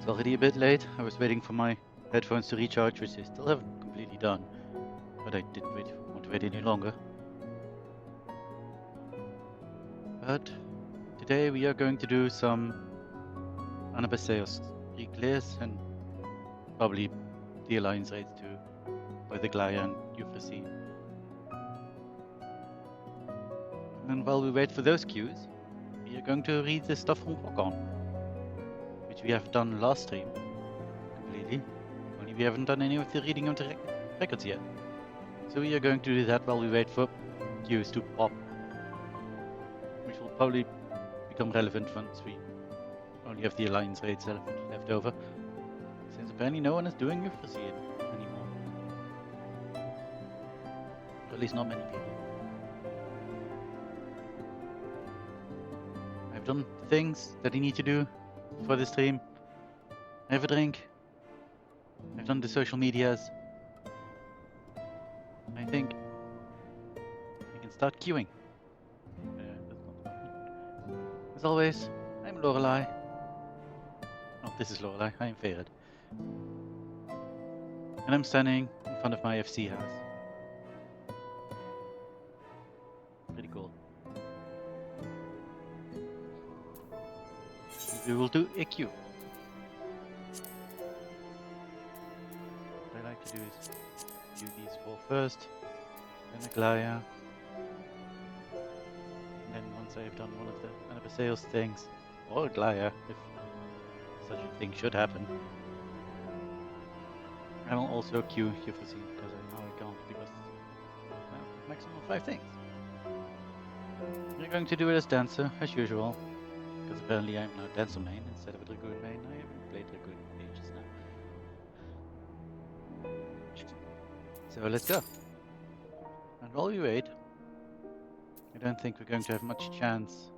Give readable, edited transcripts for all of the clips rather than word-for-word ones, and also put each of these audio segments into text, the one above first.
It's already a bit late. I was waiting for my headphones to recharge, which they still haven't completely done. But I didn't want to wait any longer. But today we are going to do some Anabaseos reclears and probably the alliance raids too, by the Glaya and Euphrosyne. And while we wait for those cues, we are going to read the stuff from Rockon, which we have done last stream completely, only we haven't done any of the reading of the records yet. So we are going to do that while we wait for cues to pop, which will probably become relevant once we only have the alliance raids left over, since apparently no one is doing Euphrosyne anymore. Or at least not many people. I've done things that I need to do for the stream. I have a drink. I've done the social medias. I think we can start queuing. As always, I'm Lorelei. Oh, this is Lorelei. I am Fae'ret. And I'm standing in front of my FC house. Pretty cool. We will do a queue. What I like to do is do these four first, then a Glaya, and then once I have done one of the Anabaseos things, or a Glaya, if such a thing should happen, I will also queue Euphrosyne, because I know I can't, because maximum of 5 things. We're going to do it as dancer, as usual. Because apparently I'm now dancer main instead of a dragoon main. I haven't played dragoon in ages now. So let's go. And while we wait, I don't think we're going to have much chance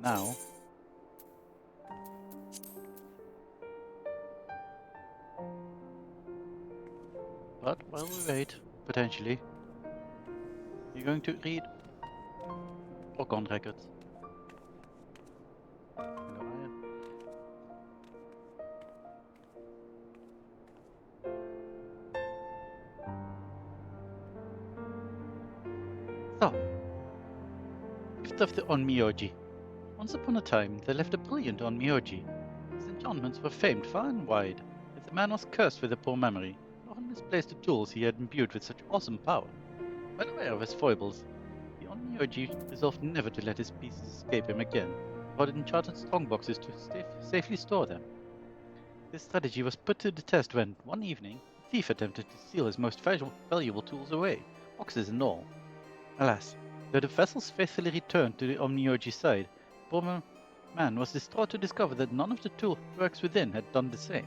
now. But while we wait, potentially, you're going to read Rockon records. So, gift of the Onmyoji. Once upon a time, there lived a brilliant Onmyoji. His enchantments were famed far and wide, yet the man was cursed with a poor memory, and often misplaced the tools he had imbued with such awesome power. Well aware of his foibles, the Onmyoji resolved never to let his pieces escape him again, but enchanted strongboxes to safely store them. This strategy was put to the test when, one evening, a thief attempted to steal his most valuable tools away, boxes and all. Alas, though the vessels faithfully returned to the Onmyoji's side, the poor man was distraught to discover that none of the tool works within had done the same.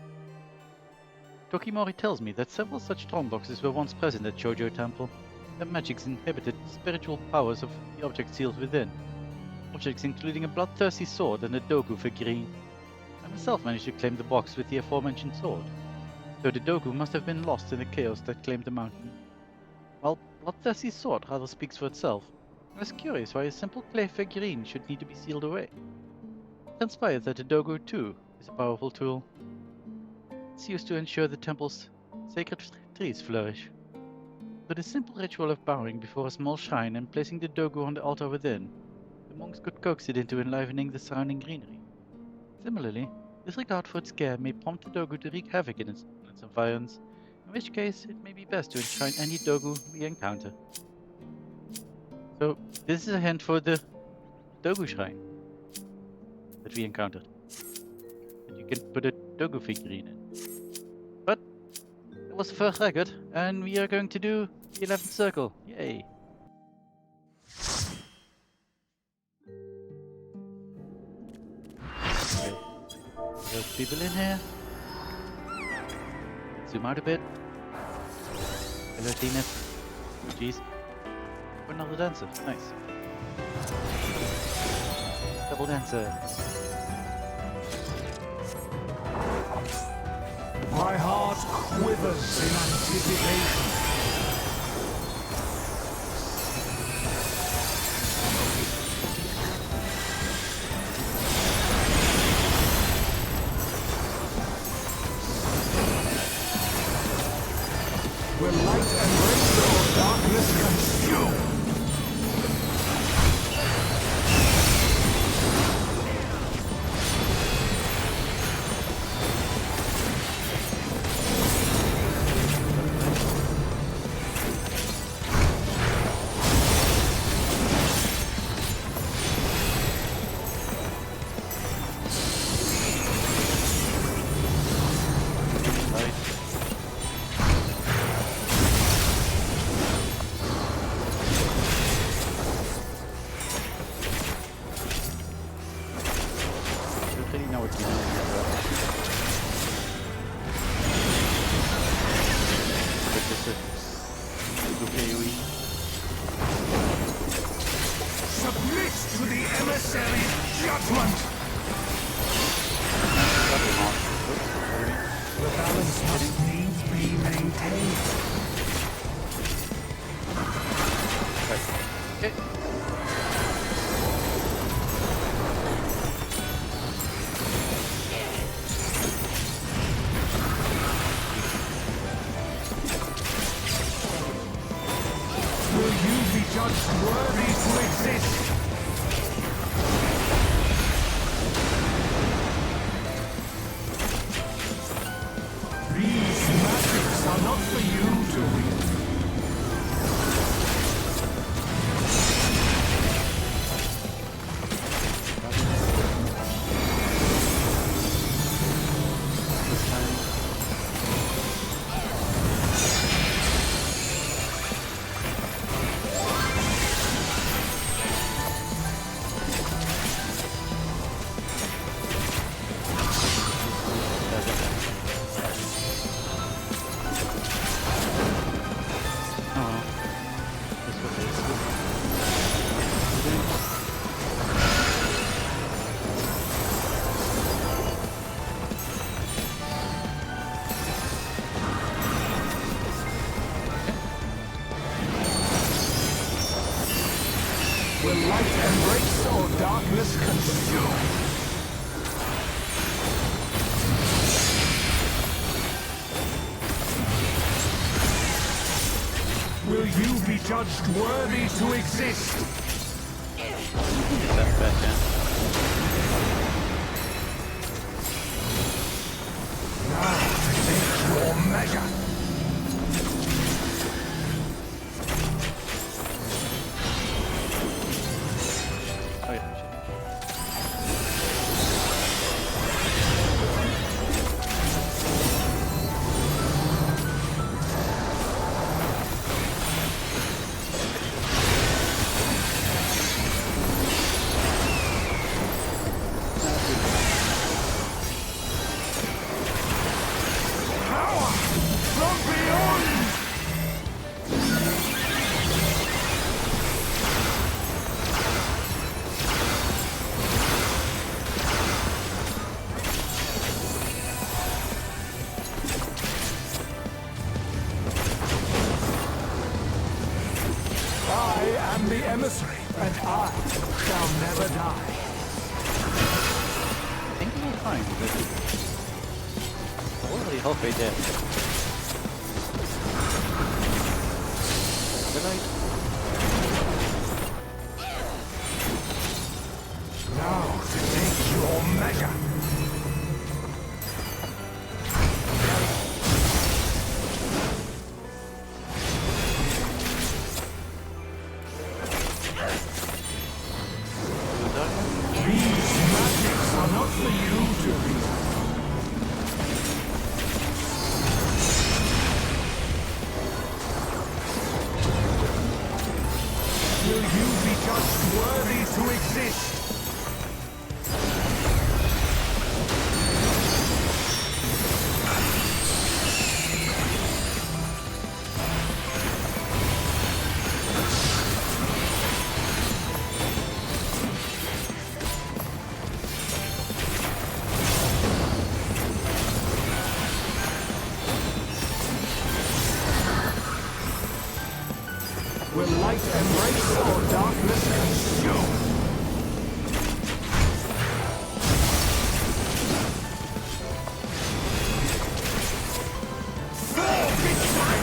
Tokimori tells me that several such strongboxes were once present at Shoujo Temple. Their magics inhibited the spiritual powers of the objects sealed within. Objects including a bloodthirsty sword and a Dogu figurine. I myself managed to claim the box with the aforementioned sword, though the Dogu must have been lost in the chaos that claimed the mountain. While bloodthirsty sword rather speaks for itself, I was curious why a simple clay figurine should need to be sealed away. It transpired that the Dogu too is a powerful tool. It's used to ensure the temple's sacred trees flourish. Through the simple ritual of bowing before a small shrine and placing the Dogu on the altar within, the monks could coax it into enlivening the surrounding greenery. Similarly, disregard for its care may prompt the Dogu to wreak havoc in its environs, in which case it may be best to enshrine any Dogu we encounter. So, this is a hint for the Dogu shrine that we encountered. That you can put a Dogu figurine in. But, that was the first record, and we are going to do the 11th circle. Yay! Okay. There's people in here. Zoom out a bit. Hello, Zenith. Oh, jeez. Another dancer. Nice. Double dancer. My heart quivers in anticipation. Will light embrace or darkness consume? Submit to the emissary's judgment! The balance must needs be maintained. Okay. Will you be judged worthy to exist? These magics are not for you to read. Will light embrace or darkness consume? Will you be judged worthy to exist? Is that better? Now, take your measure. Oh yeah, shit. Power from beyond! I am the emissary, and I shall never die. I think we'll find that already halfway there. Did I? Now to take your measure. These magics are not for you to read. Will you be judged worthy to exist? Will light embrace or darkness consume? For victory!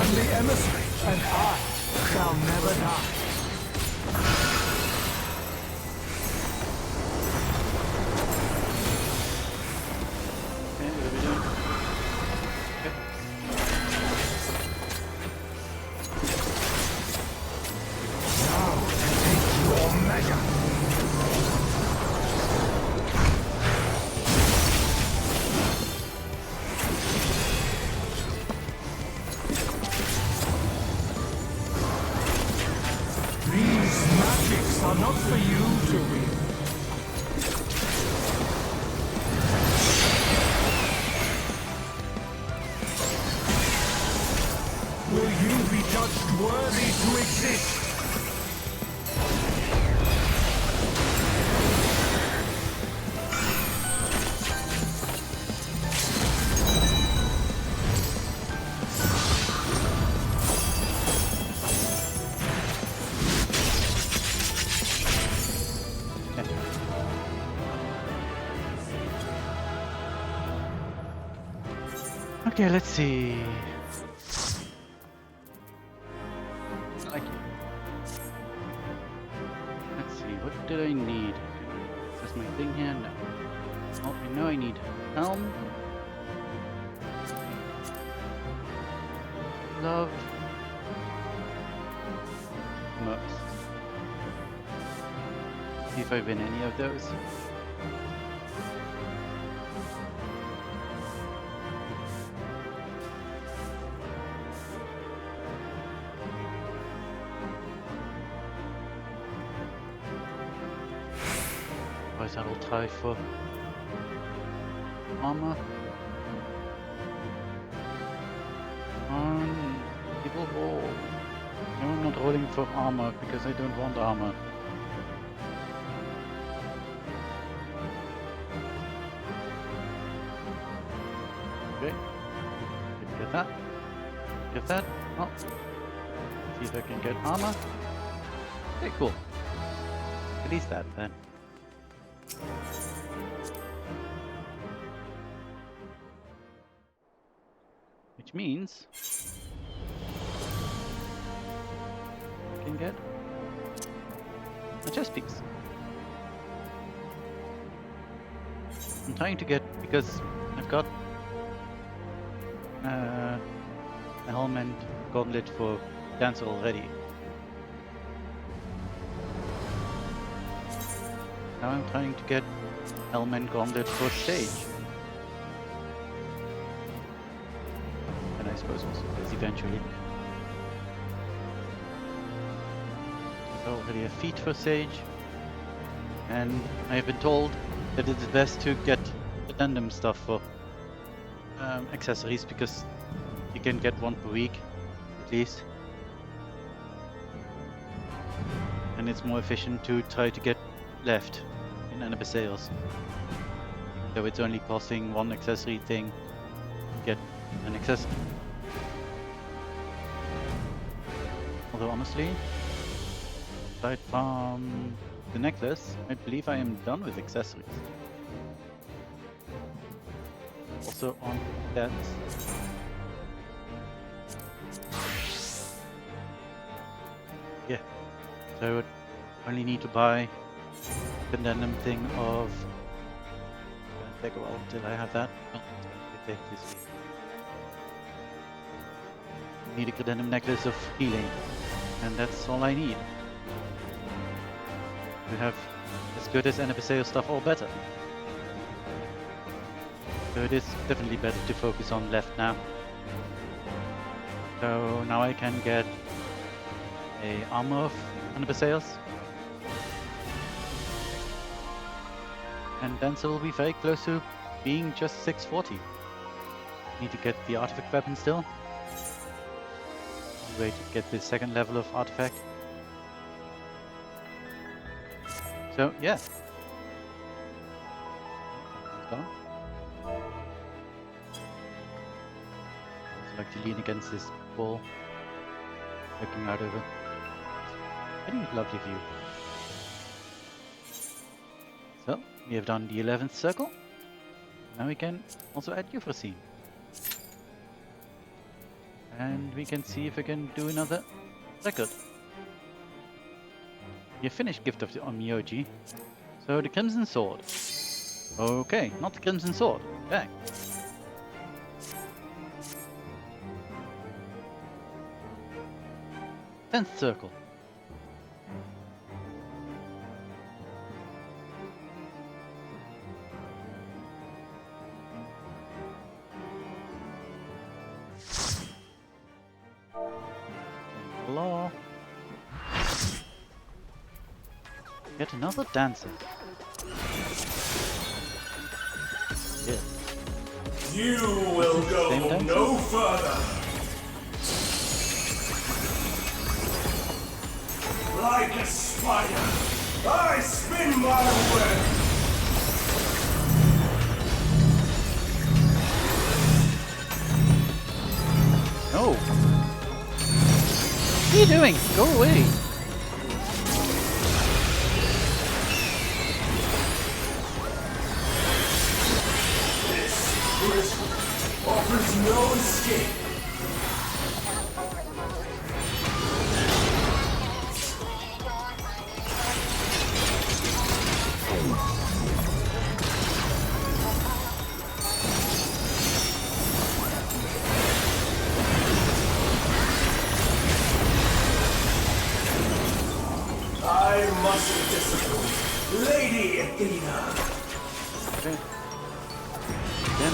am the emissary, and I shall never die. Okay, what are we doing? Okay. Now take your measure. These magics are not for you to read. Will you be judged worthy to exist? Okay, let's see. Like it. Let's see, what did I need? Is this my thing here? No. Oh, I know I need helm. Love. Most. See if I win any of those. I'll try for armor on people roll. No, I'm not rolling for armor because I don't want armor. Okay, get that. Get that. Oh, see if I can get armor. Okay, cool. At least that then. Which means I can get a chest piece. I'm trying to get, because I've got a helm and gauntlet for dancer already. Now I'm trying to get helm and gauntlet for stage. And I suppose also this eventually. There's already a feat for sage. And I have been told that it's best to get addendum stuff for accessories because you can get one per week at least. And it's more efficient to try to get left in NB sales. So it's only costing one accessory thing to get an accessory. Although honestly, aside from the necklace, I believe I am done with accessories. Also on that. Yeah, so I would only need to buy the addendum thing of. It's gonna take a while until I have that. Oh, it's going to take this week. I need a addendum necklace of healing, and that's all I need. To have as good as NFSAO stuff or better. So it is definitely better to focus on left now. So now I can get a armor of NFSAOs. And Dancer will be very close to being just 640. Need to get the artifact weapon still. Wait to get the second level of artifact. So yeah. It's gone. I like to lean against this wall, looking out over. Very lovely view. So we have done the 11th circle. Now we can also add Euphrosyne. And we can see if we can do another record. You finished Gift of the Onmyoji. So the Crimson Sword. Okay, not the Crimson Sword. Okay. 10th circle. Law. Yet another dancer. Yeah. You will go Same dancer? no further. Like a spider, I spin my web. No. What are you doing? Go away. This prison offers no escape. I must discipline Lady Athena. Okay. Then.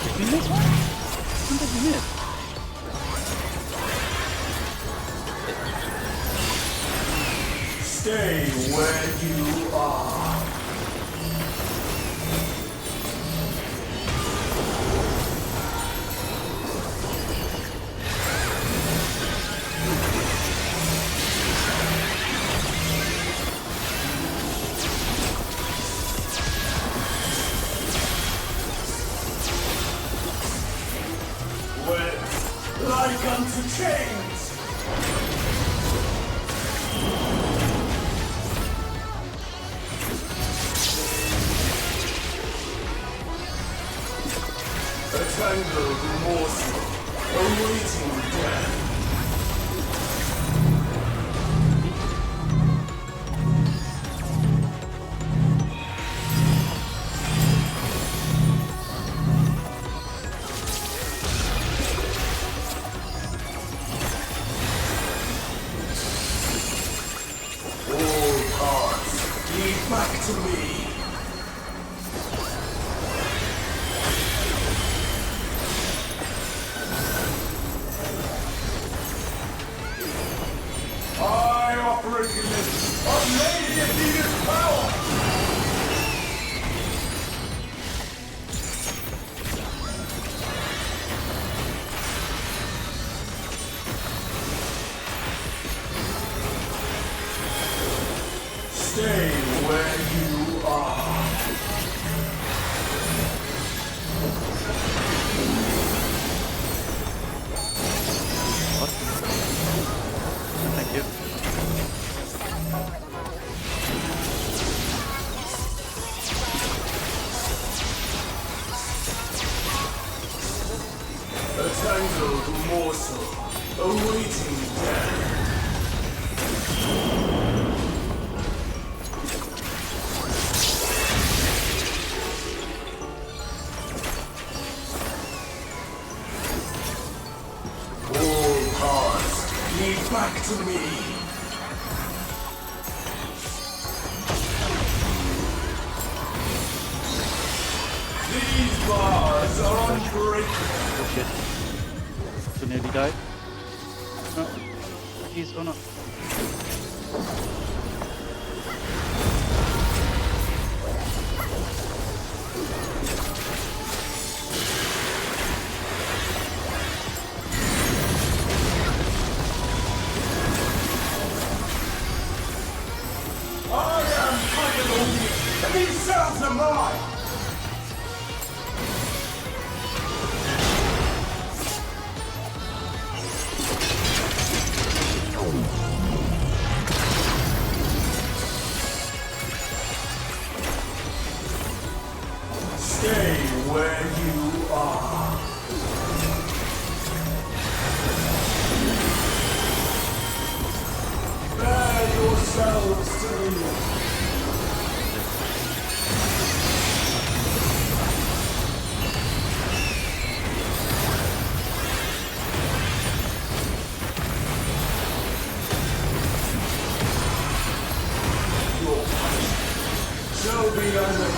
Did we miss one? When did we miss? Stay where you are. Like unto chains! A tangled morsel, awaiting death. Back to me. I operate in this of Lady Athena's power. Stay where you are. What? Thank you. A tangled morsel, awaiting death. Back to me. These bars are unbreakable. Oh shit. So nearly died. No. Please, oh no. These cells are mine! Stay be under.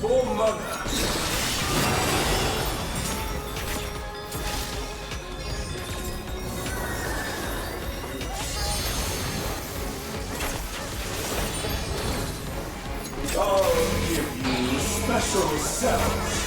For mother. I'll give you special cells.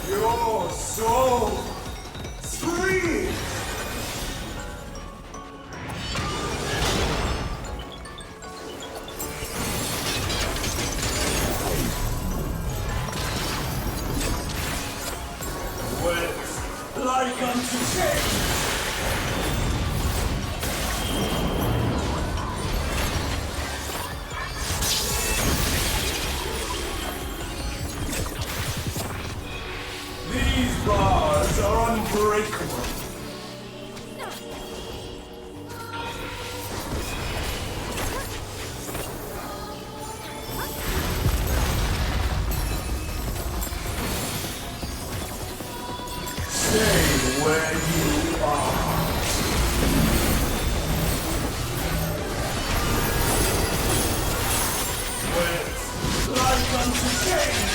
Your soul screams. Wet like unto change. These bars are unbreakable. Stay where you are. Wet like unto change.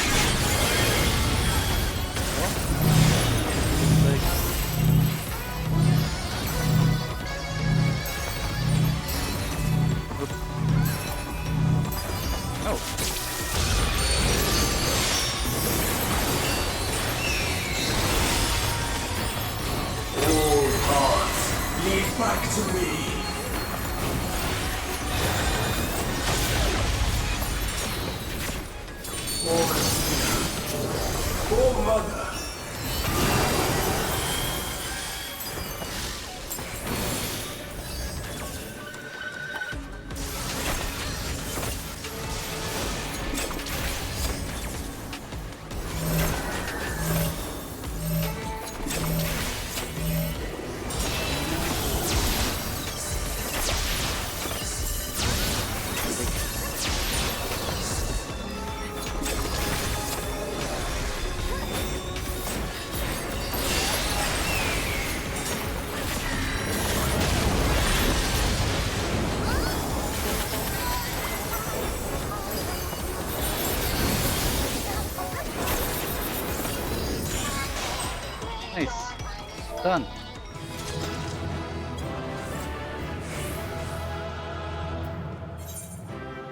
Lead back to me. For mother. Nice. Done.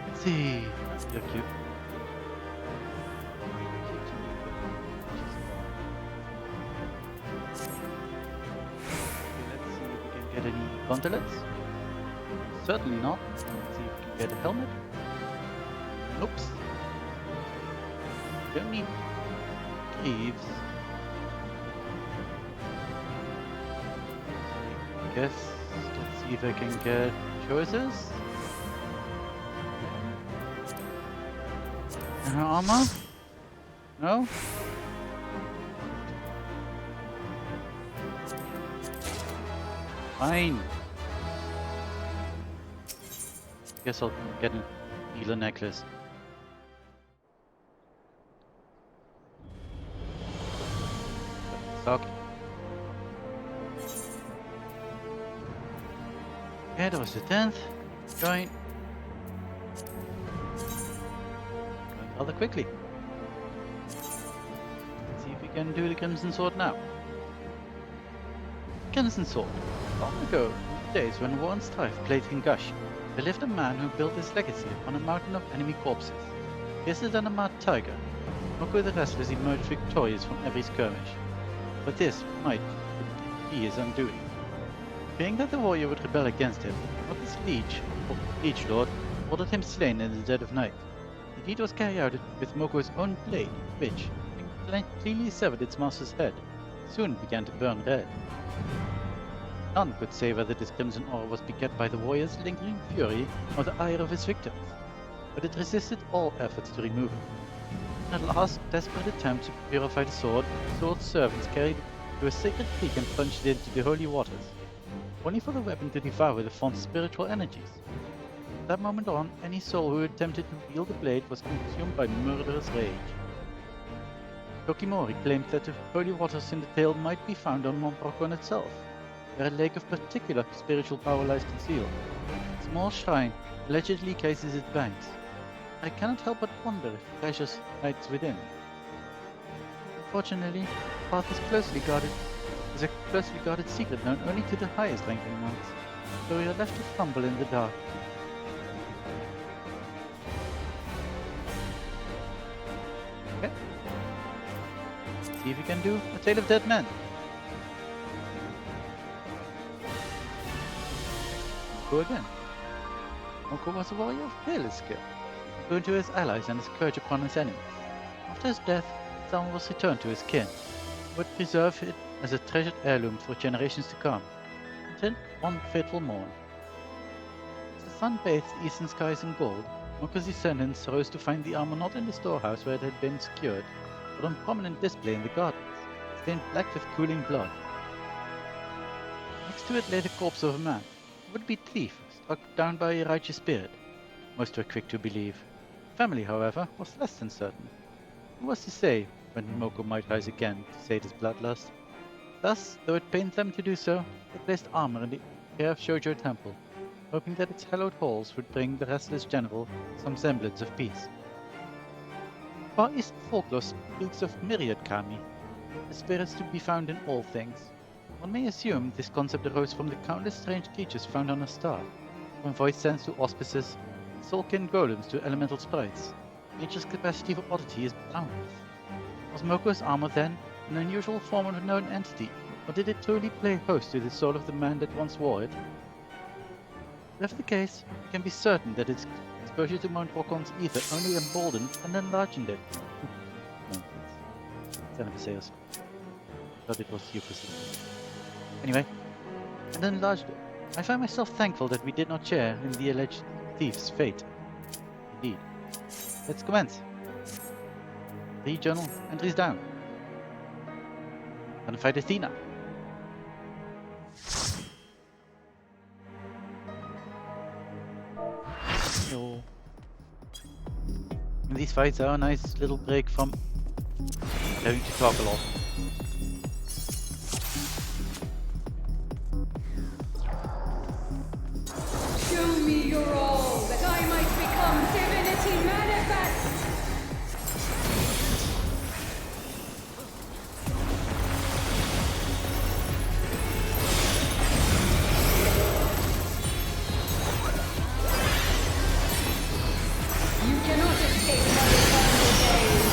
Let's see. That's cute. Okay, let's see if we can get any gauntlets. Certainly not. Let's see if we can get a helmet. Oops. Don't need greaves. Guess let's see if I can get choices. Armor? No? Fine. Guess I'll get a healer necklace. Suck. Yeah, that was the 10th. Join. Going rather quickly. Let's see if we can do the Crimson Sword now. Crimson Sword. Long ago, in the days when war and strife played in Gush, there lived a man who built his legacy on a mountain of enemy corpses. Fiercer than a mad tiger, Moko the Restless emerged victorious from every skirmish. But this might be his undoing. Fearing that the warrior would rebel against him, Moko's liege lord ordered him slain in the dead of night. The deed was carried out with Moko's own blade, which, having cleanly severed its master's head, soon began to burn red. None could say whether this crimson aura was beget by the warrior's lingering fury or the ire of his victims, but it resisted all efforts to remove it. In a last desperate attempt to purify the sword's servants carried it to a sacred peak and plunged it into the holy waters, only for the weapon to devour the font's spiritual energies. From that moment on, any soul who attempted to wield the blade was consumed by murderous rage. Tokimori claimed that the holy waters in the tale might be found on Mount Rokon itself, where a lake of particular spiritual power lies concealed. A small shrine allegedly cases its banks. I cannot help but wonder if treasure hides within. Unfortunately, the path is a closely guarded secret known only to the highest ranking monks, so we are left to fumble in the dark. Okay. See if you can do a Tale of Dead Men. Go again. Moko was a warrior of fearless skill, known to his allies and his courage upon his enemies. After his death, his armor was returned to his kin, who would preserve it as a treasured heirloom for generations to come, until one fateful morn. As the sun bathed the eastern skies in gold, Moko's descendants rose to find the armor not in the storehouse where it had been secured, but on prominent display in the gardens, stained black with cooling blood. Next to it lay the corpse of a man, a would-be thief struck down by a righteous spirit. Most were quick to believe. Family, however, was less than certain. Who was to say when Moko might rise again to sate his bloodlust? Thus, though it pained them to do so, they placed armor in the care of Shoujo Temple, hoping that its hallowed halls would bring the restless general some semblance of peace. Far East folklore speaks of myriad kami, the spirits to be found in all things. One may assume this concept arose from the countless strange creatures found on a star, from voice sense to auspices, soul-kin golems to elemental sprites. Nature's capacity for oddity is boundless. Was Moko's armor then an unusual form of a known entity, or did it truly play host to the soul of the man that once wore it? If the case, we can be certain that its exposure to Mount Rokon's ether only emboldened and enlarged it. No, it's sales. Thought it was euphemism. Anyway, and enlarged it. I find myself thankful that we did not share in the alleged thief's fate. Indeed. Let's commence. The journal entries down. Gonna fight Athena. So, these fights are a nice little break from having to talk a lot. Show me your all, that I might become divinity manifest! You cannot escape my eternal gaze!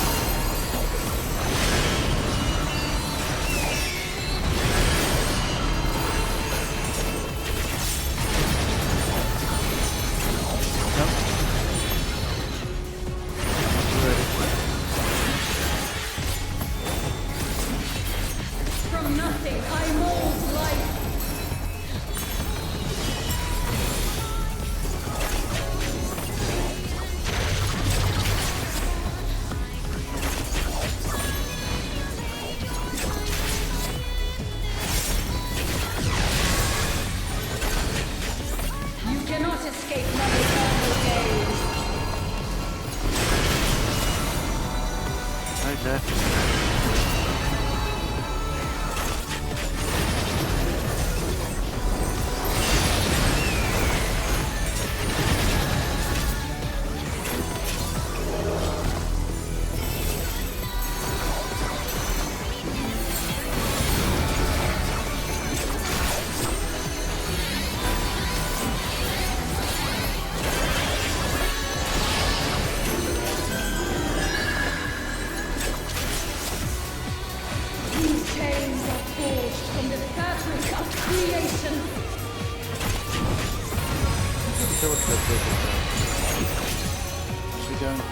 From nothing, I mold life! You cannot escape my eternal gaze! Right there. These chains are forged from the fabric of creation! So what's the we don't.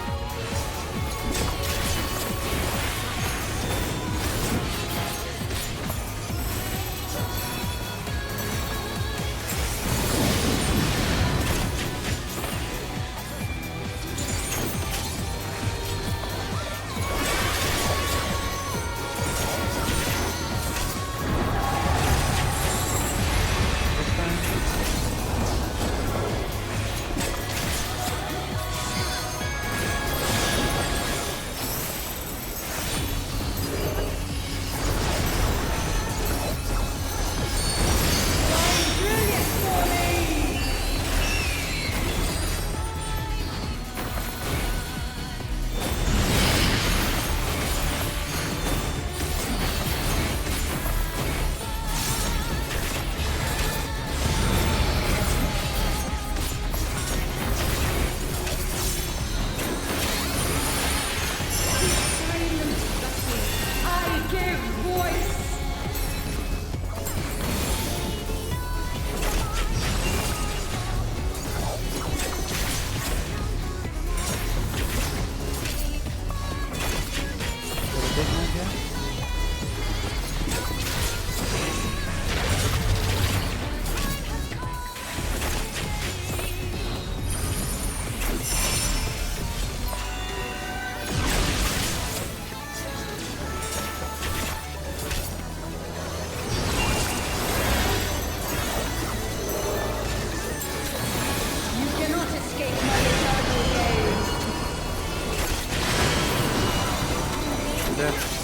Death.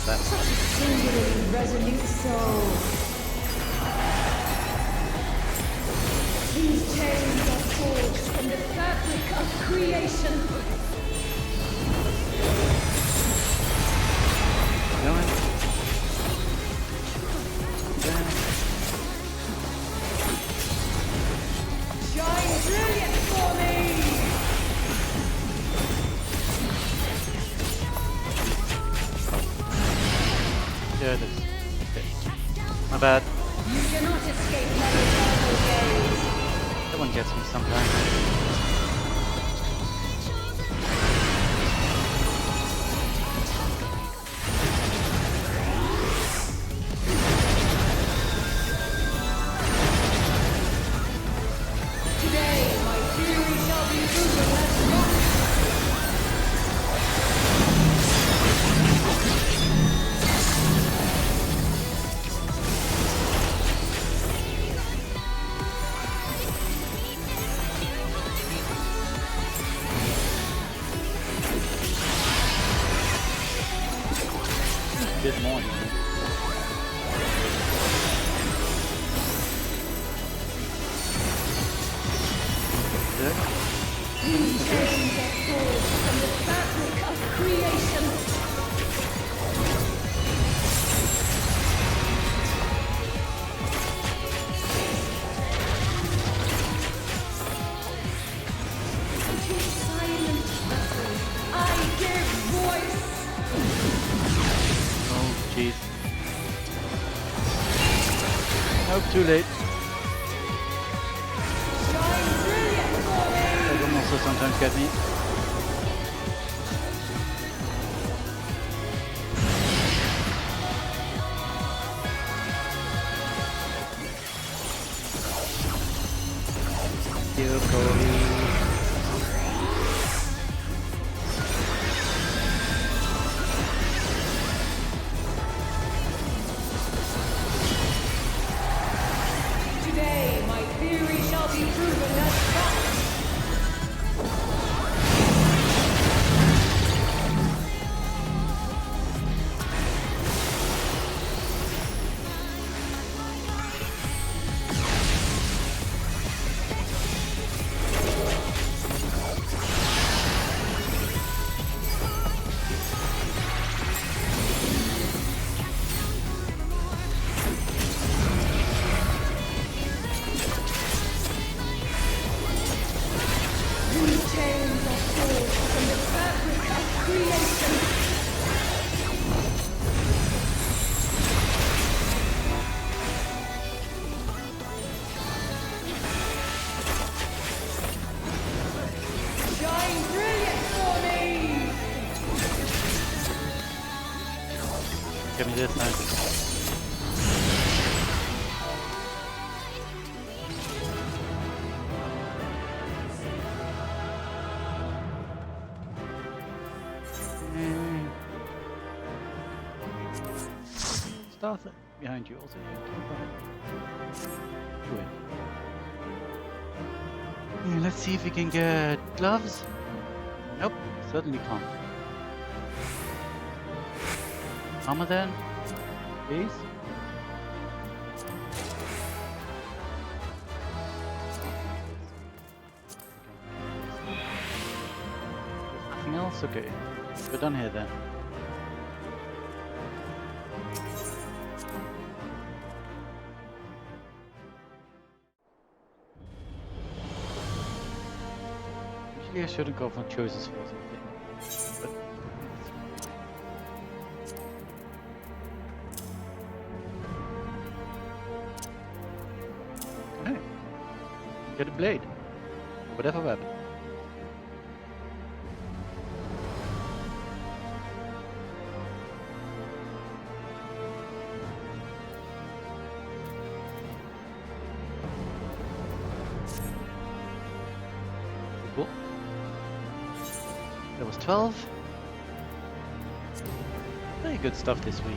Singularly resolute soul. These chains are forged from the fabric of creation. Shine brilliant for me! There it is. Okay. My bad. You cannot escape my eternal gaze. That one gets me sometimes. Today, my theory shall be proven as not. Good morning. Good. These chains are forged from the fabric of creation. To silent vessels, I give voice. Oh, jeez. Nope, too late. Shine brilliant for me. That can also sometimes get me. You, Cody. Today, my theory shall be proven as fact. These chains are forged from the fabric of creation. Shine brilliant for me! Give me this now. star thing behind you also here. Let's see if we can get gloves. Nope, certainly can't. Armor then, please. Nothing else? Okay, we're done here then. Usually I shouldn't go for choices for something, but okay. Get a blade. Whatever weapon. Cool. That was 12. Very good stuff this week.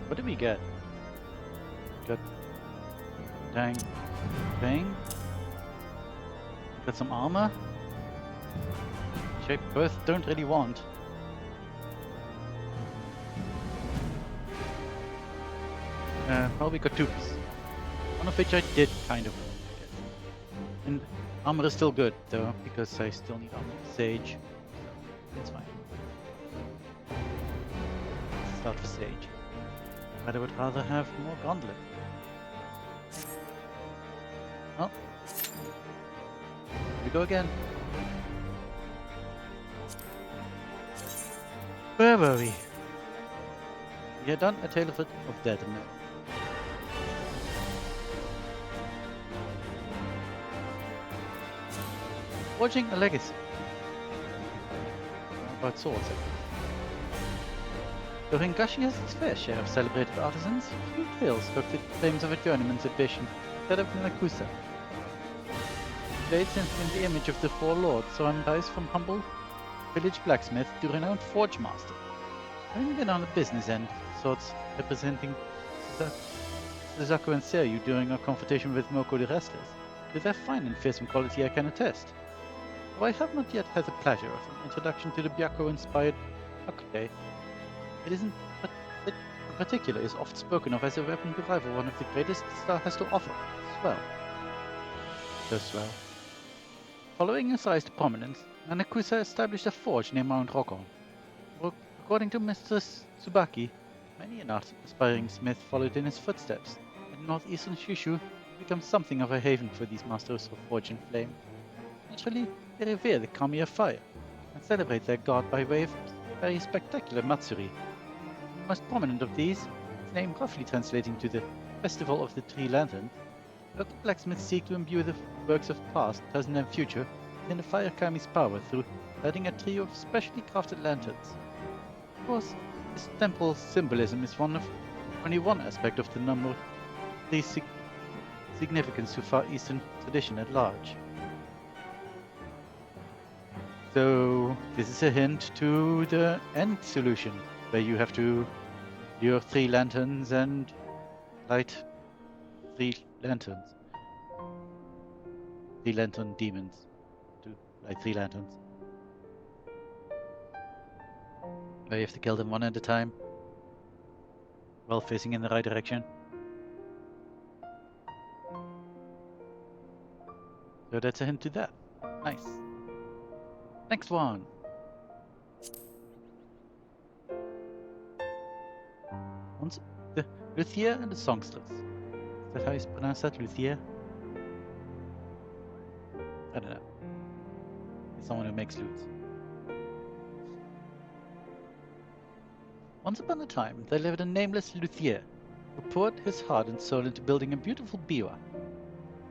What did we get? Got dang thing. Got some armor. Which I both don't really want. Well, we got 2 pieces. One of which I did kind of get. And armor is still good though, because I still need armor sage. So it's fine. Let's start for sage. But I would rather have more gauntlet. Oh. Here we go again. Where were we? We had done a tale of death and forging a legacy. About swords. Though Hingashi has its fair share of celebrated artisans, few tales hook the claims of a journeyman's ambition instead of Nakusa. Blades in the image of the four lords, so I'm rise from humble village blacksmith to renowned forge master. Having been on the business end, sorts representing Suzaku and Seiryu during our confrontation with Moko the Restless, to their fine and fearsome quality I can attest. Though I have not yet had the pleasure of an introduction to the Byakko-inspired Akute, it isn't in particular is oft spoken of as a weapon to rival one of the greatest Star has to offer. Swell. So swell. Following his rise to prominence, Nanakusa established a forge near Mount Rokon. According to Mr. Tsubaki, many an aspiring smith followed in his footsteps, and northeastern Shushu becomes something of a haven for these masters of forge and flame. Naturally, they revere the Kami of Fire, and celebrate their god by way of very spectacular Matsuri. The most prominent of these, its name roughly translating to the Festival of the Three Lanterns, local blacksmiths seek to imbue the works of past, present and future within the Fire Kami's power through lighting a trio of specially crafted lanterns. Of course, this temple symbolism is only one aspect of the number three significance to Far Eastern tradition at large. So this is a hint to the end solution, where you have to lure 3 lanterns and light 3 lanterns. 3 lantern demons to light 3 lanterns. Where you have to kill them one at a time, while facing in the right direction. So that's a hint to that. Nice. Next one. Once the luthier and the songstress. Is that how you pronounce that? Luthier? I don't know. It's someone who makes lutes. Once upon a time, there lived a nameless luthier who poured his heart and soul into building a beautiful biwa.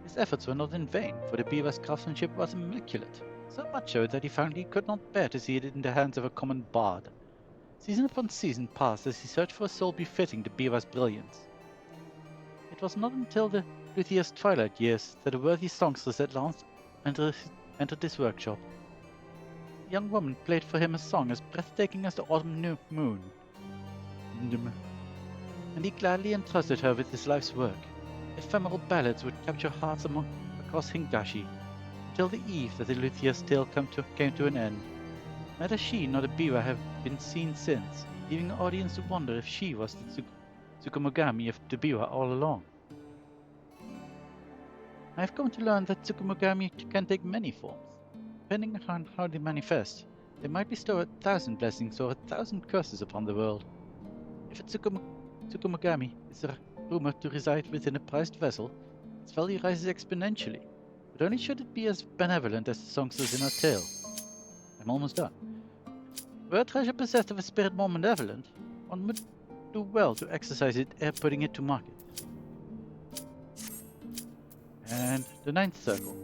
His efforts were not in vain, for the biwa's craftsmanship was immaculate. So much so that he found he could not bear to see it in the hands of a common bard. Season upon season passed as he searched for a soul befitting the biwa's brilliance. It was not until the luthier's twilight years that a worthy songstress at last entered his workshop. The young woman played for him a song as breathtaking as the autumn moon. And he gladly entrusted her with his life's work. Ephemeral ballads would capture hearts across Hingashi, until the eve that the luthier's tale came to an end. Neither she nor the Biwa have been seen since, leaving the audience to wonder if she was the Tsukumogami of the Biwa all along. I have come to learn that Tsukumogami can take many forms. Depending on how they manifest, they might bestow 1,000 blessings or 1,000 curses upon the world. If a Tsukumogami is rumored to reside within a prized vessel, its value rises exponentially, but only should it be as benevolent as the songsters in our tale. I'm almost done. Were a treasure possessed of a spirit more malevolent, one would do well to exercise it ere putting it to market. And the 9th circle.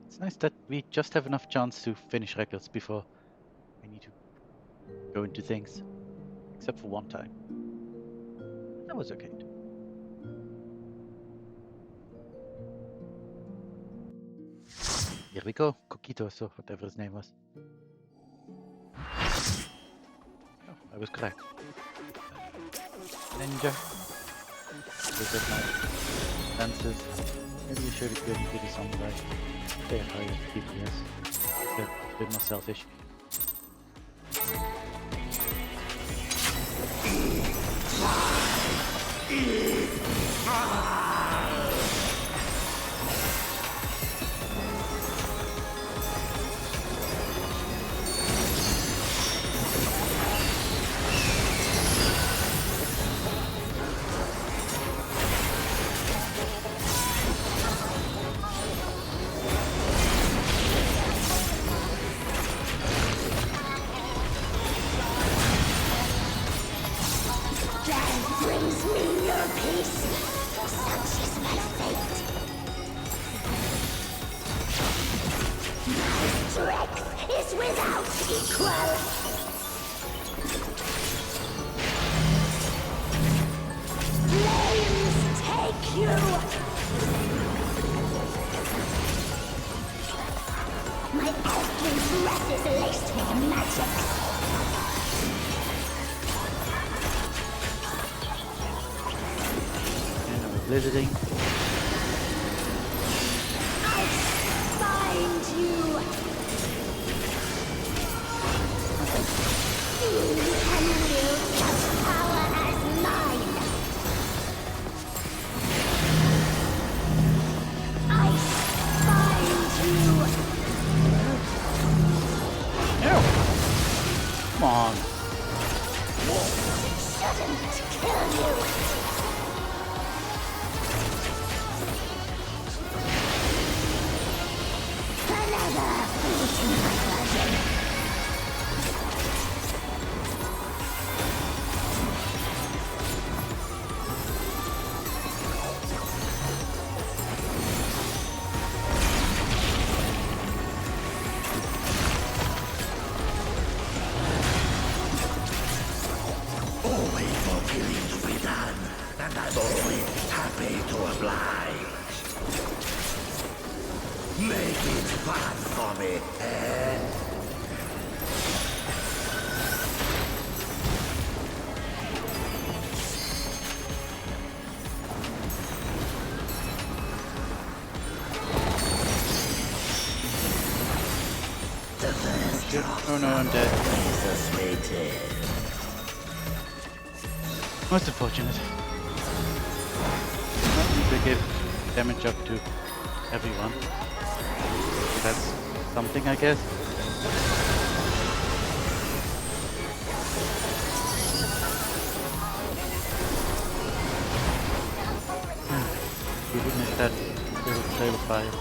It's nice that we just have enough chance to finish records before we need to go into things. Except for one time. That was okay too. Here we go, Coquitos, or whatever his name was. Oh, I was correct. Ninja. Look at my dances. Maybe you should have given me some right. Stay high DPS. It's a bit more selfish. Visiting. I'll find you. You can wield such power as mine. I find you. No. Come on. Shouldn't kill you. Oh no, I'm dead. Most unfortunate. Not need to give damage up to everyone. So that's something, I guess. Even if that little trail of fire.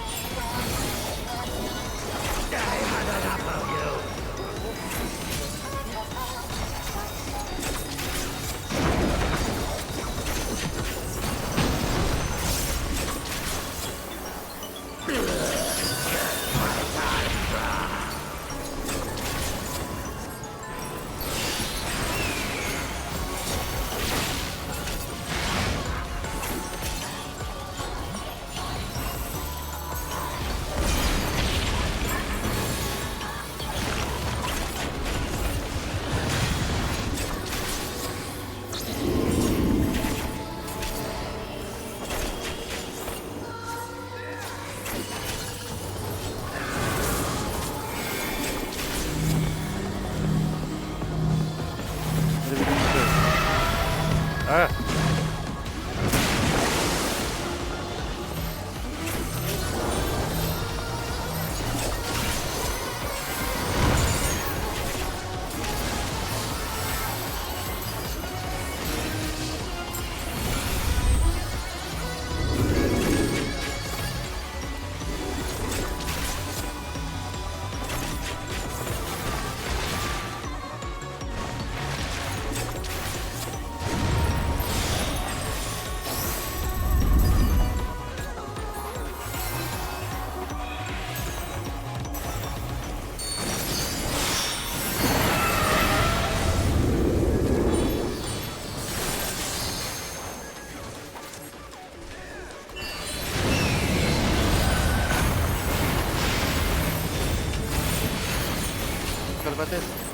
forgot about this.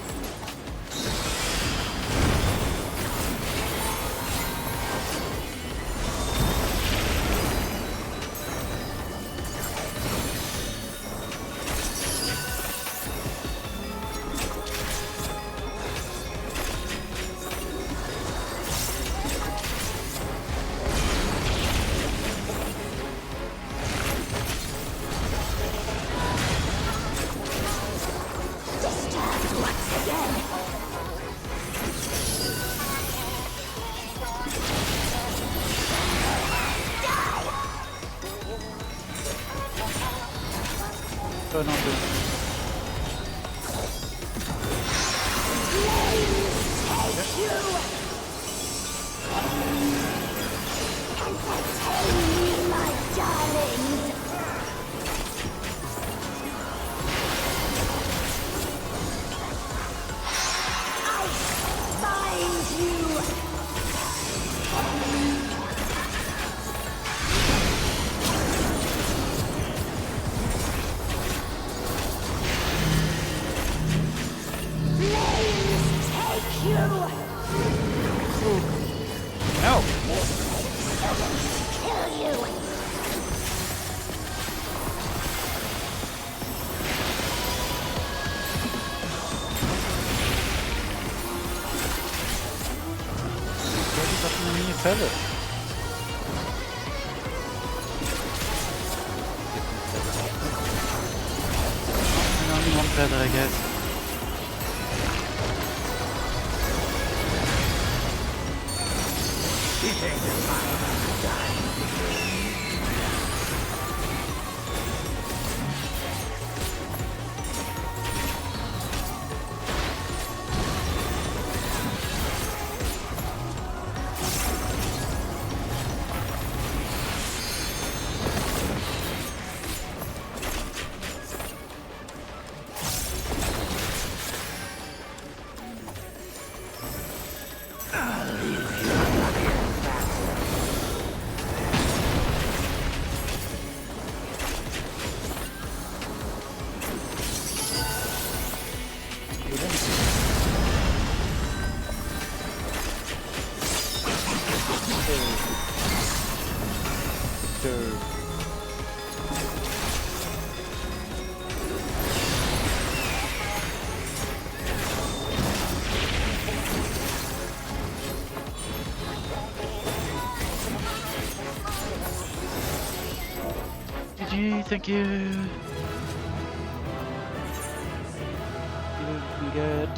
Going on to Entertain me, my darlings. I find you. Flames take you. no. Kill you. Already gotten a new feather. And only one feather, I guess. GG, thank you. You can get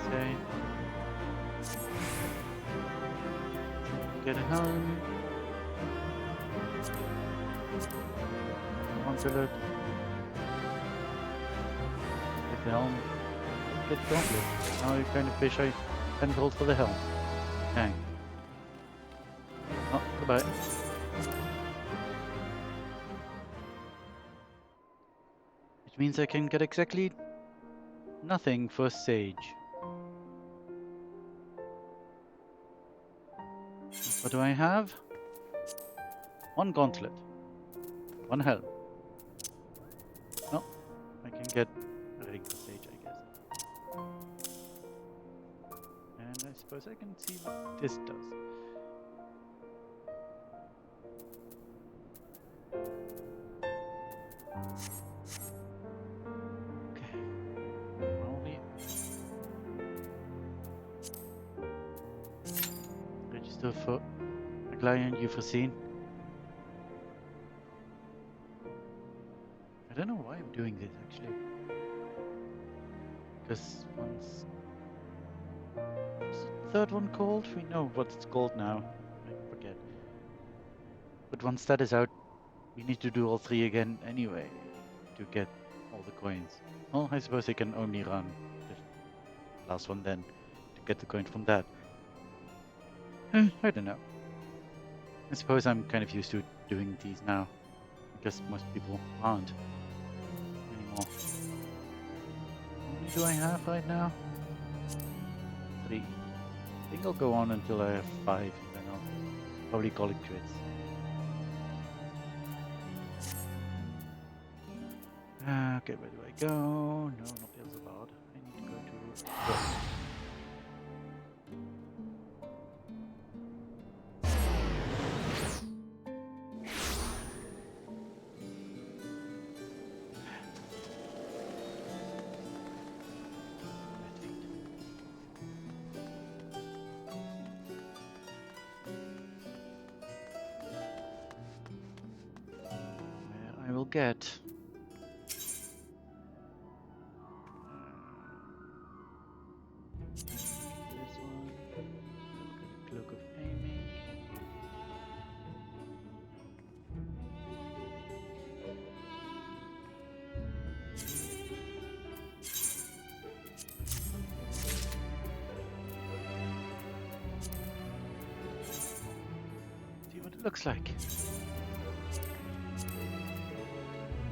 say get a helm. Consulate. Get the helm. Get the gauntlet. Now you kind of wish I 10 gold for the helm. Dang. Oh, goodbye. Which means I can get exactly nothing for Sage. What do I have? One gauntlet. One helm. No, I can get a ring for Sage, I guess. And I suppose I can see what this does. Register for a client you've foreseen. I don't know why I'm doing this actually. Because once what's the third one called? We know what it's called now. I forget. But once that is out, we need to do all three again anyway to get all the coins. Well, I suppose I can only run the last one then to get the coin from that. I don't know. I suppose I'm kind of used to doing these now. Because most people aren't anymore. How many do I have right now? 3. I think I'll go on until I have 5, then I'll probably call it quits. Okay, where do I go? No, not Ilsabard. I need to go to... where I will get... this one. I will get a cloak of aiming. See what it looks like.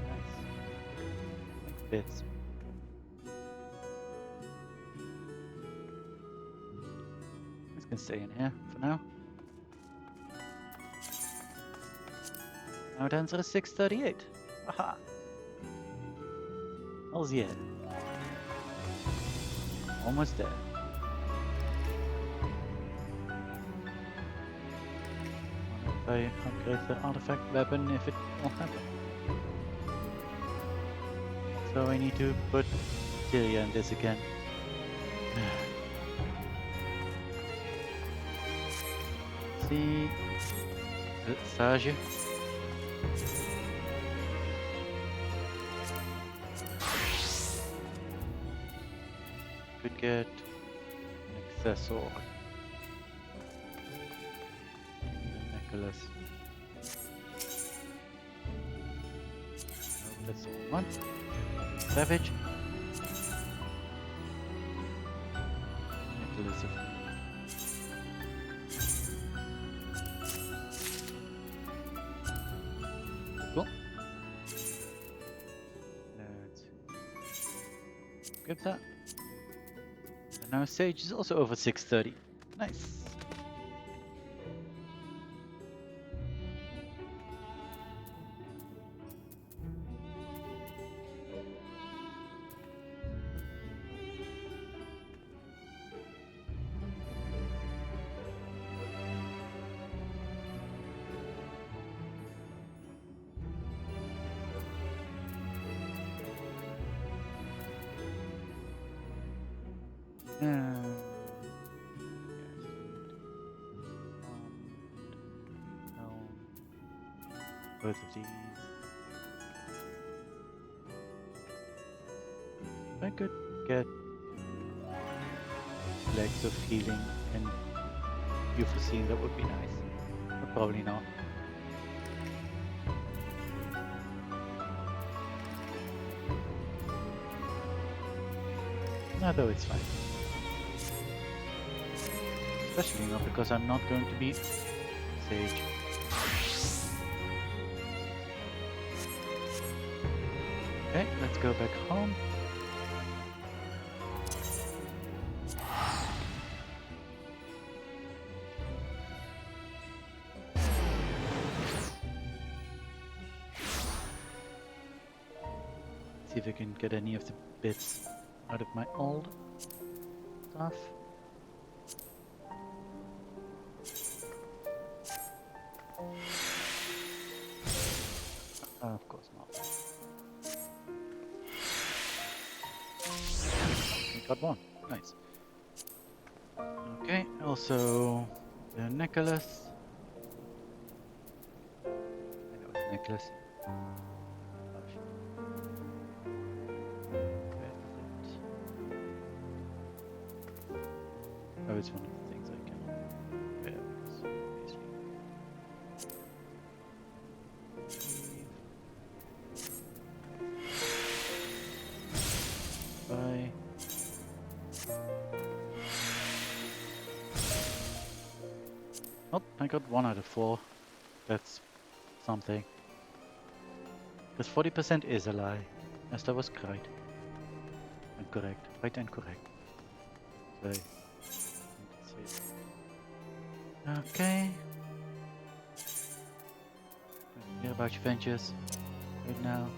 Nice. Bits. It's gonna stay in here for now. Now it ends at a 638. Aha! Hell's yeah. Almost there. Wonder if I upgrade the artifact weapon if it will happen. So I need to put Tyria in this again. See, Sage. Could get an accessor. The necklace. No, that's all one. Savage. Necklace of cool. Let's grab that. And now Sage is also over 630. Nice. Both of these. I could get legs of healing and Euphrosyne, that would be nice. But probably not. No, though it's fine. Especially not because I'm not going to be Sage. Okay, let's go back home. See if I can get any of the bits out of my old stuff. Of course not. We got one. Nice. Okay, also the necklace. I know it's a necklace. Oh, shit. Where is it? Oh, it's one of the things I cannot wear because obviously. Bye. Oh, I got 1 out of 4. That's something. Because 40% is a lie. Yes, that was correct. And correct. Right and correct. So, okay. Hear about your ventures right now.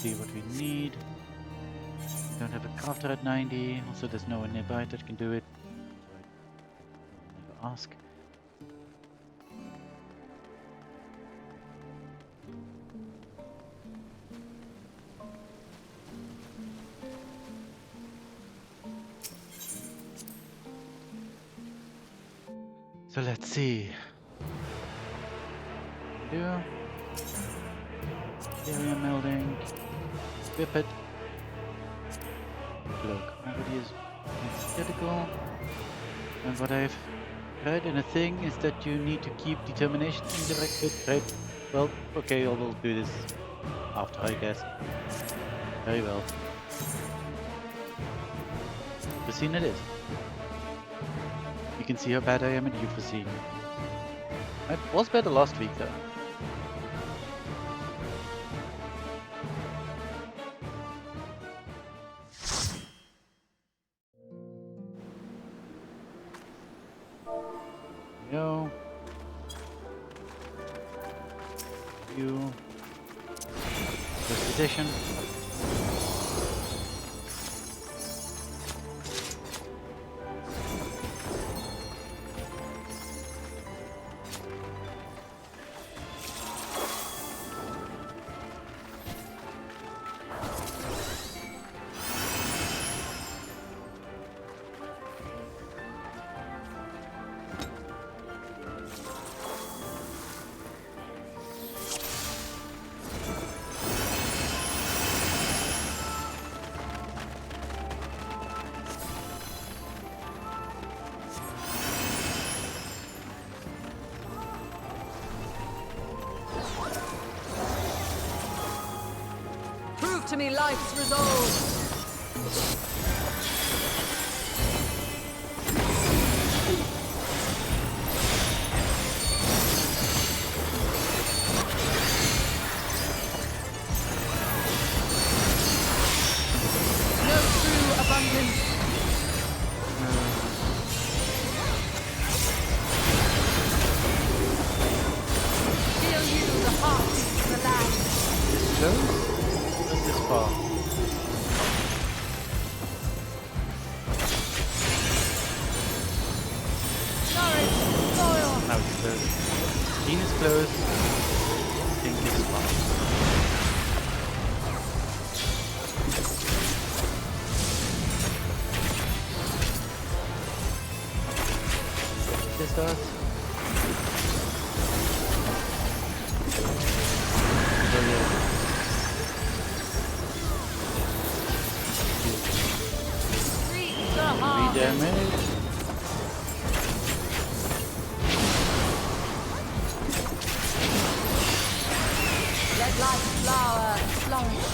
see what we need. We don't have a crafter at 90. Also, there's no one nearby that can do it. So I will never ask. So let's see. Here. Area melding. Whip it. Look, nobody is critical. And what I've read in a thing is that you need to keep determination in the right. Well, okay, I will do this after, I guess. Very well. Foreseen it is. You can see how bad I am at Euphrosyne. I was better last week though. Go. You. First edition. To me life's resolve. No true abundance. Deal you the heart of the land. Close? Just this far. Nourish, soil. Now it's closed. Green is closed. Pink is far. This does. Damage. Let light flower flourish.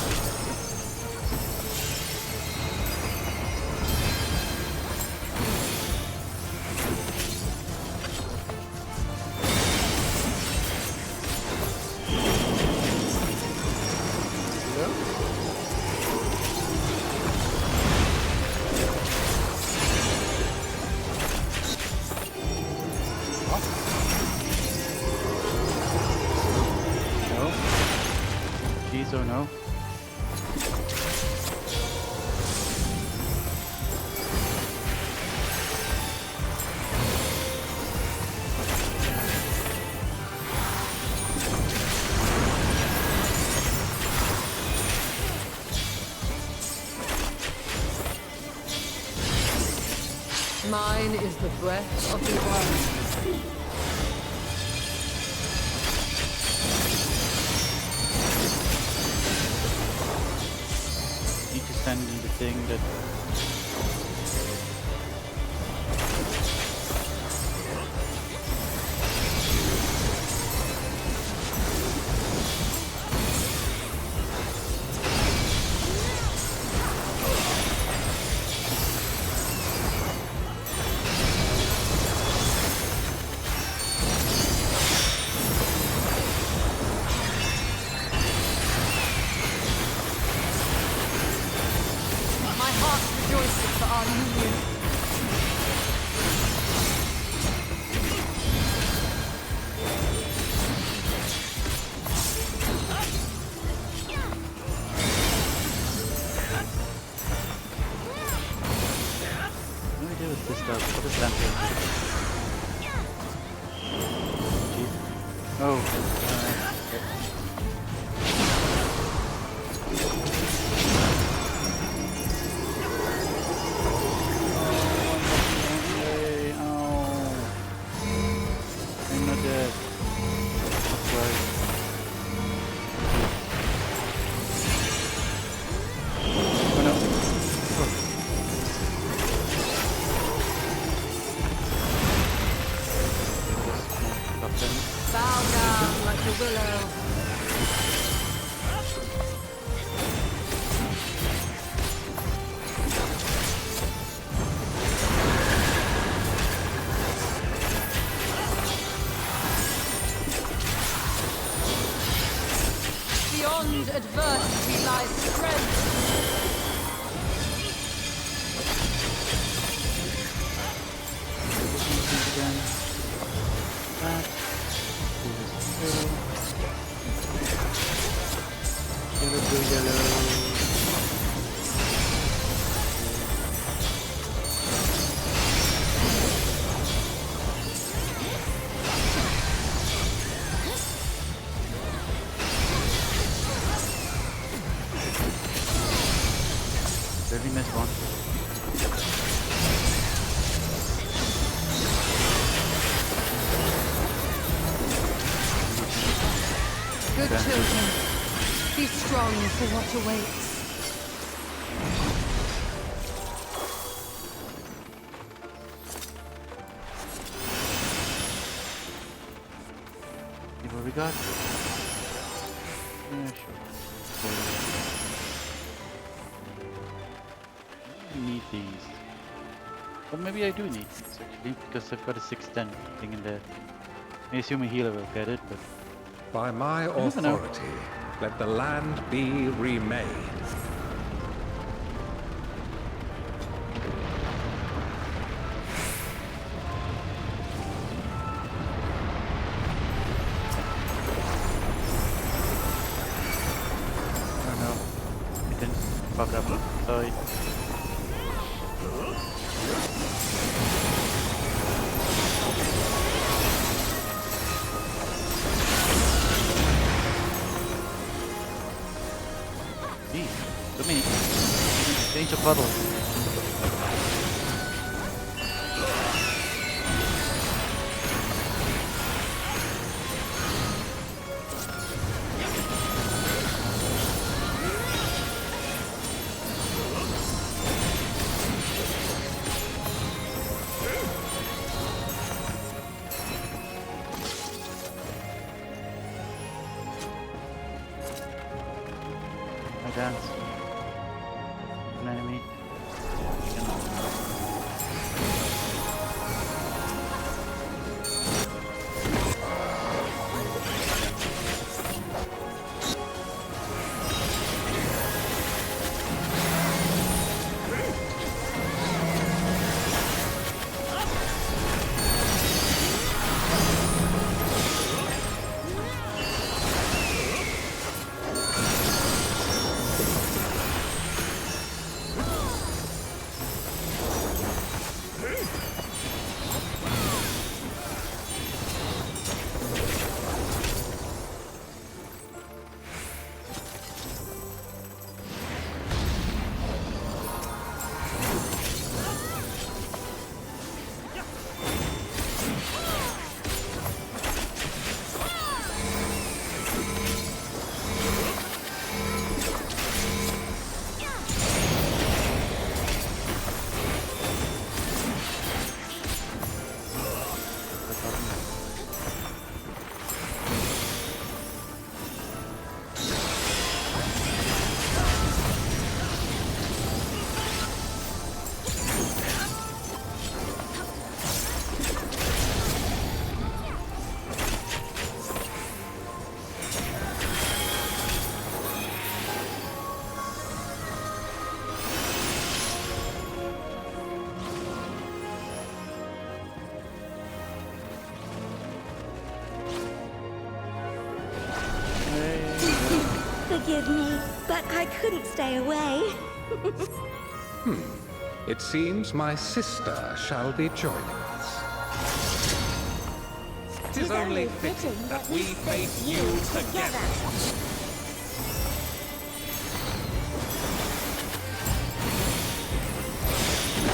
Or no? Mine is the breath of the world. Send in the thing that does this do? What does that do? Jeez. Oh. I'm not dead. That's right. Oh no. Oh. Bow down like a willow. Beyond adversity lies strength. Again. That. Yellow, blue, yellow. Barely missed one. Good children, be strong for what awaits. See what we got? Yeah, sure. I need these. But maybe I do need these actually, because I've got a 610 thing in there. I assume a healer will get it, but By my never know. authority, let the land be remade. Oh no. It didn't pop up. Sorry. Gee, look at me. Change a puddle. I dance. An enemy. Forgive me, but I couldn't stay away. It seems my sister shall be joining us. 'Tis only fitting that we face you together.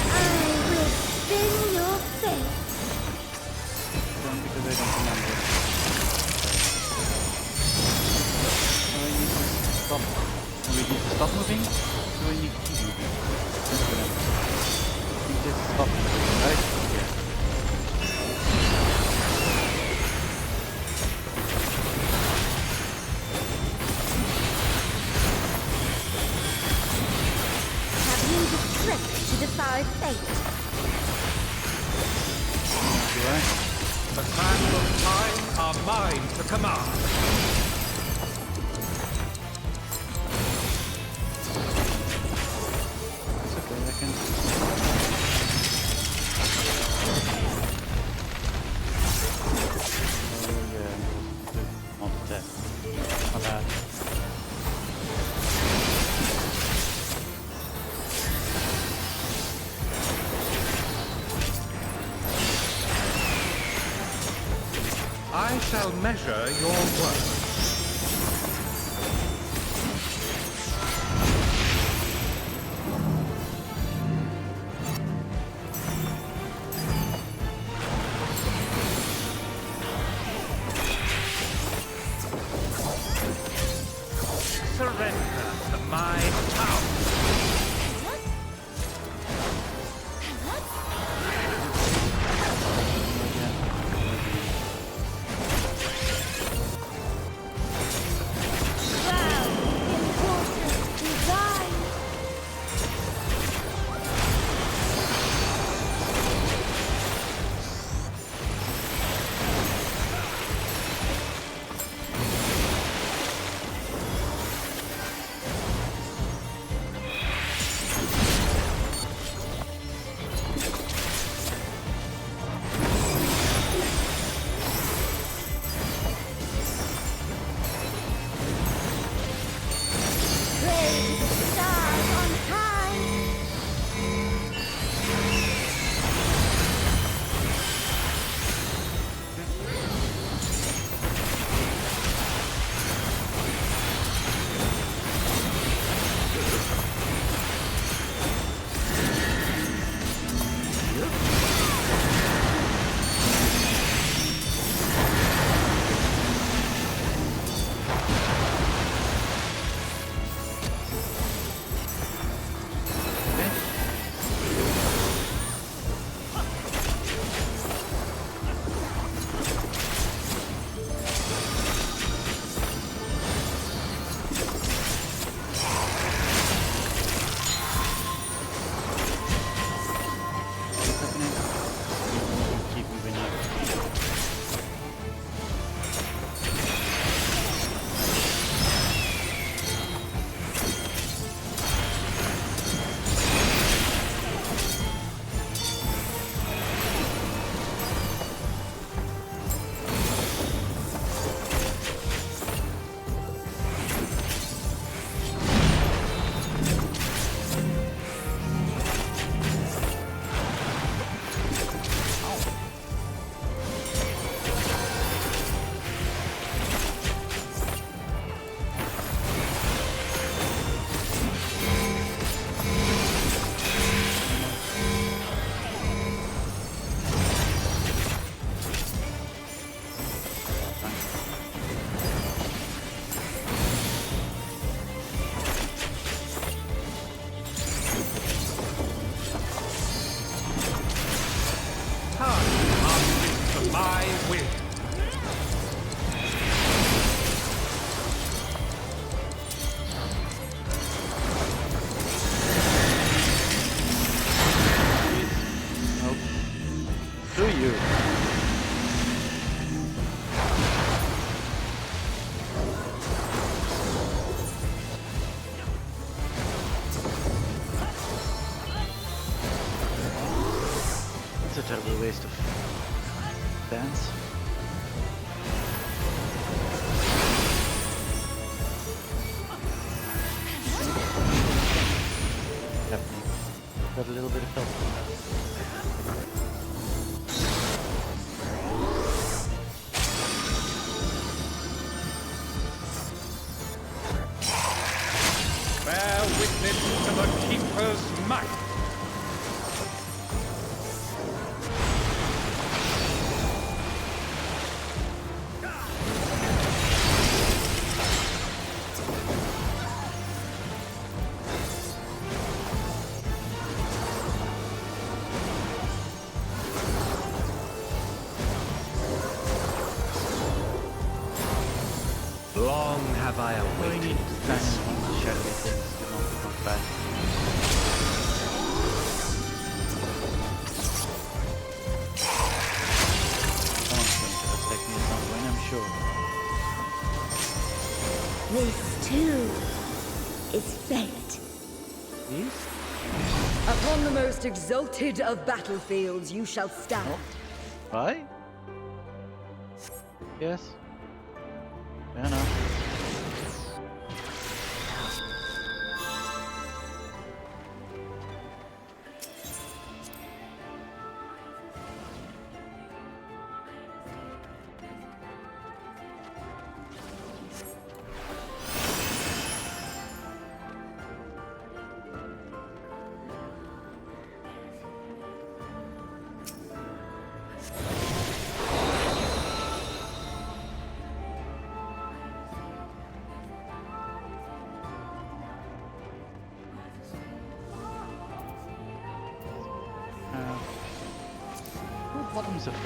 I will spin your fate. Because I don't remember. Do I need to stop? Do we need to stop moving? Do I need to keep moving? I don't remember. I think this is stop moving, right? Yeah. Have you the strength to defy fate? Do I? The sands of time are mine to command. It's okay, I can... Oh yeah, not that. My bad. I shall measure your worth. Surrender to my power. Wow, important design. Praise the stars on high. Keep moving up. Time marches to my will. Nope. Do you? It's a terrible waste of dance. Happening. Got a little bit of help. Bear witness to the Keeper's might. Long have I We awaited need to stand on the shadowy things to not be knocked back. Someone's going to attack me at some point, I'm sure. This too is fate. Please? Upon the most exalted of battlefields you shall stand. Bye? Yes. Fair enough. What bottoms of oh.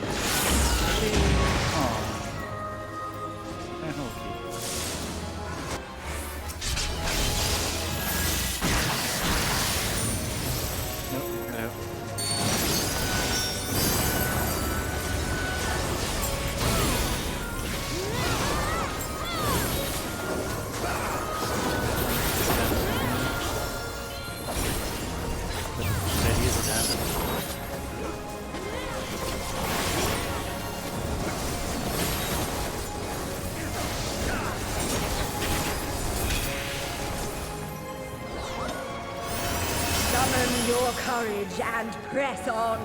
Okay. Nope, no. Steady as a damn. Summon your courage and press on.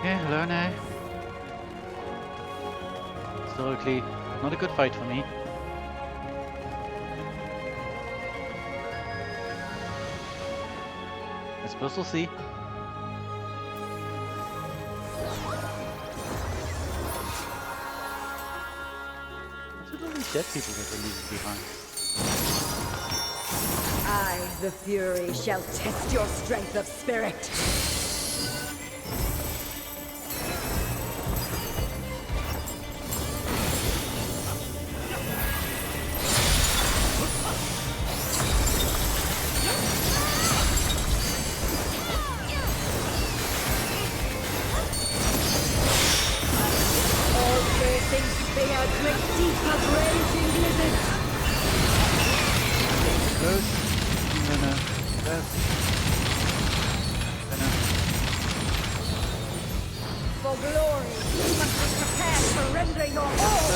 Yeah, hello now. Historically, not a good fight for me. I suppose we'll see. What's with all these dead people that they're leaving behind? I, the Fury, shall test your strength of spirit. All piercing spear click deep of raging blizzards. Close. No. Close. No. For glory, you must be prepared to render your all.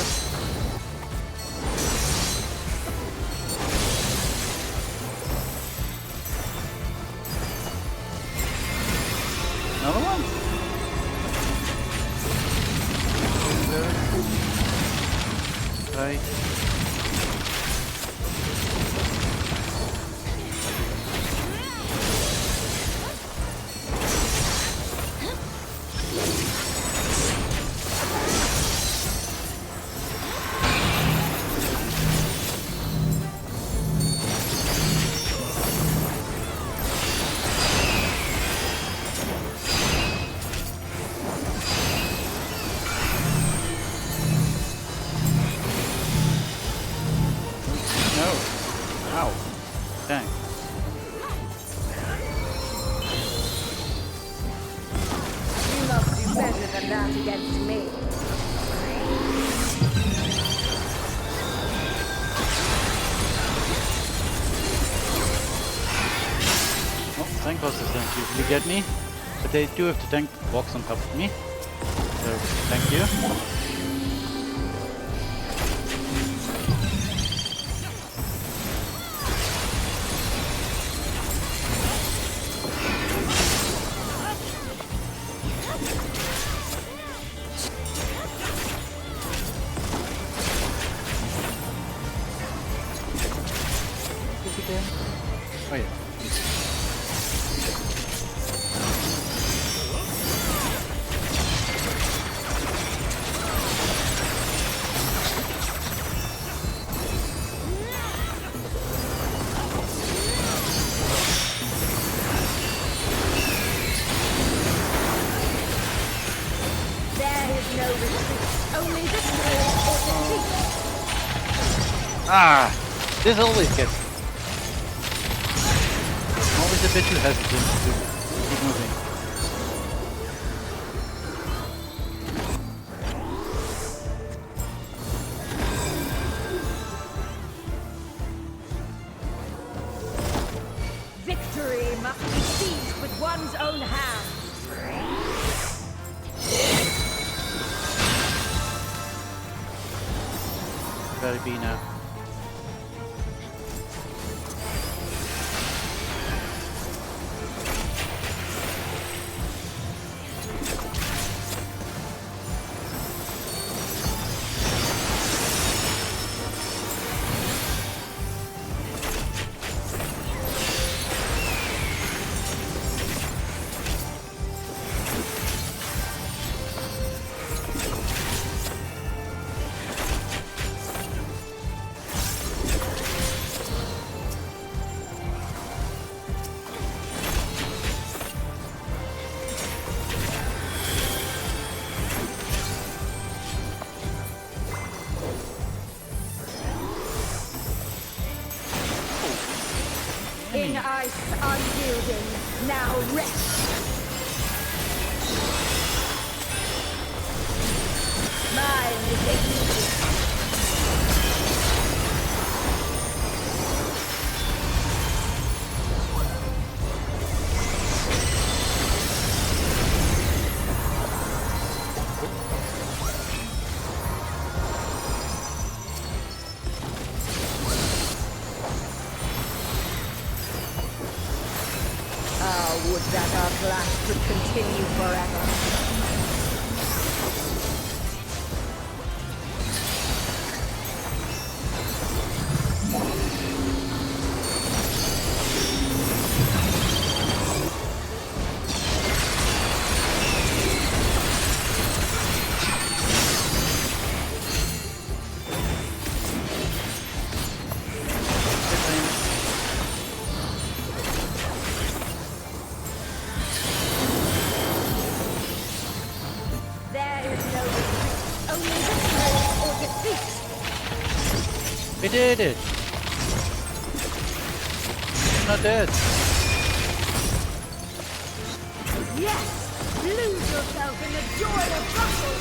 Another one? Right. No. Ow. Dang. You must do better than that against me. Oh, tank bosses don't usually get me, but they do have to tank walks on top of me. So, thank you. Oh yeah. There is no retreat. Only victory or defeat. Ah! This always gets me. I'm always a bit too hesitant to keep moving. Victory must be seized with one's own hand. Very be now. In ice unyielding, now rest. Mine is the easiest. Would that our clash could continue forever. There is no retreat, only victory or defeat. We did it! I'm not dead. Yes! Lose yourself in the joy of battle!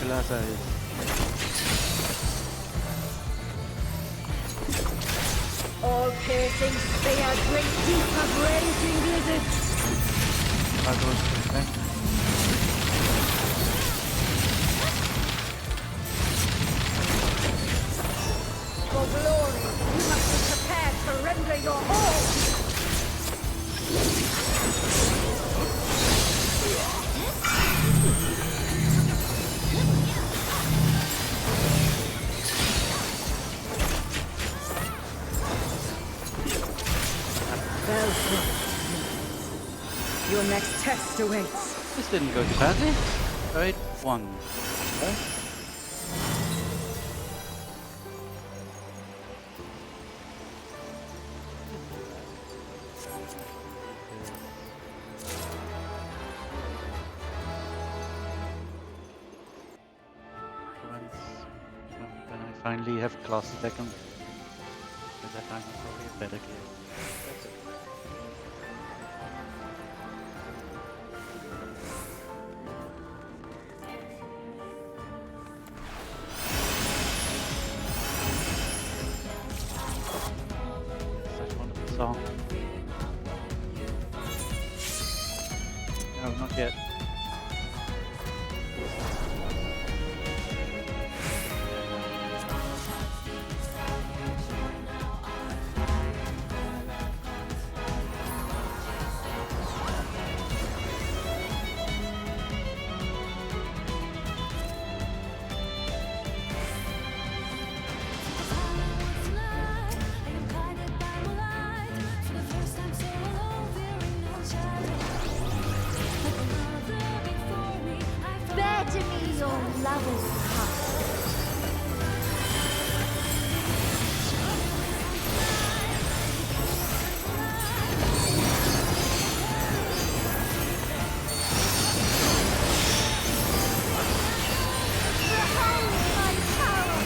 Plaza is. All piercing spear drink deep of raging blizzards. I'll go to the back. For glory, you must be prepared to render your all. Your next test awaits. This didn't go too badly. Alright, 1. Okay. finally have classes that can. By that time, I'm probably a better kid. That's it. Such a wonderful song. No, not yet. Bear to me your lover's heart. Behold my power!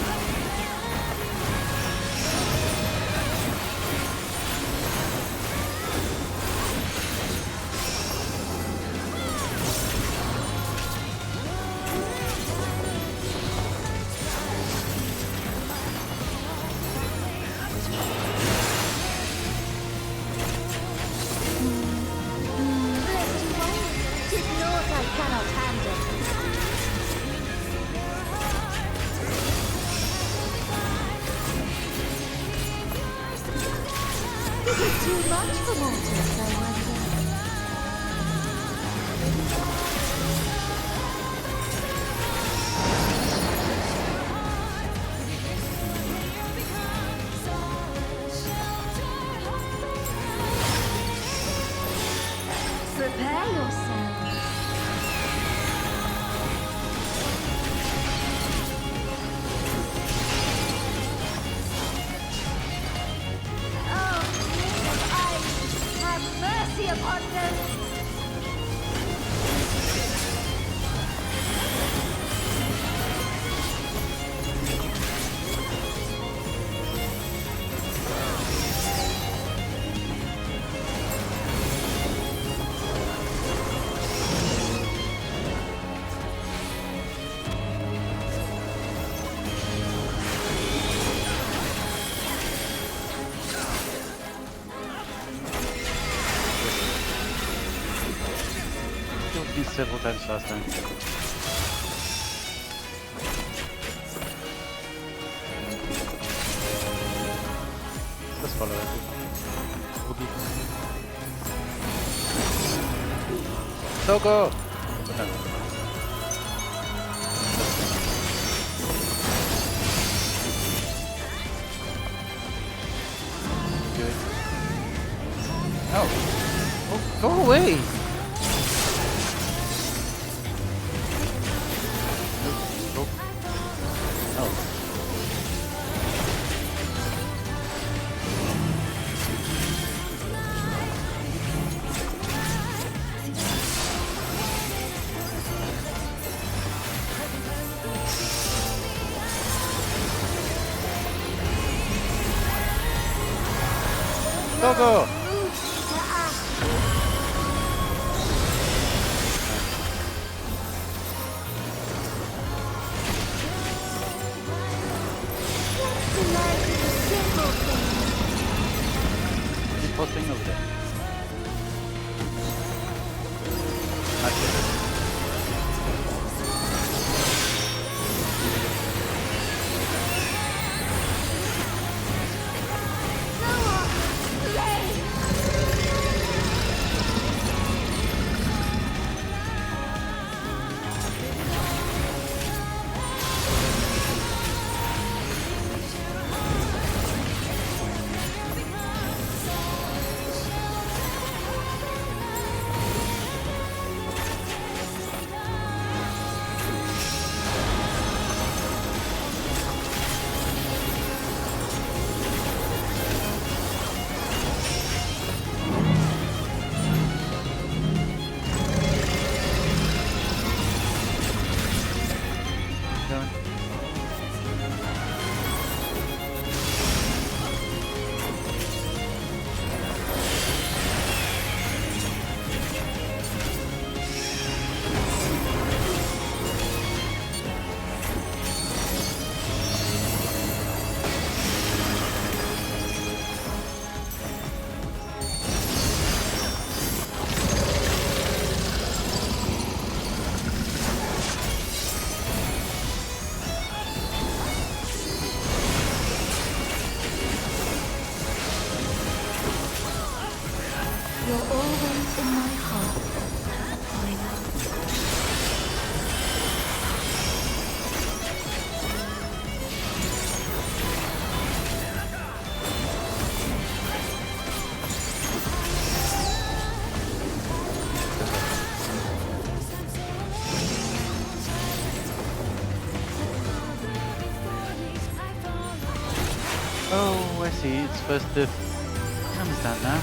Tis naught I cannot handle. This is too much for mortals, I wonder. Prepare yourself. Oh, I have mercy upon them. Killed me several times last time. Let's follow it. Togo! No. Good. No! Oh, go away! Togo! What's the thing over there? I get it. You're always in my heart, forever. Oh, I see. It's supposed to. I understand now.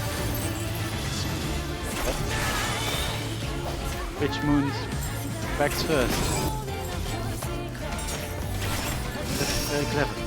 Which moons tracks first? That's very clever.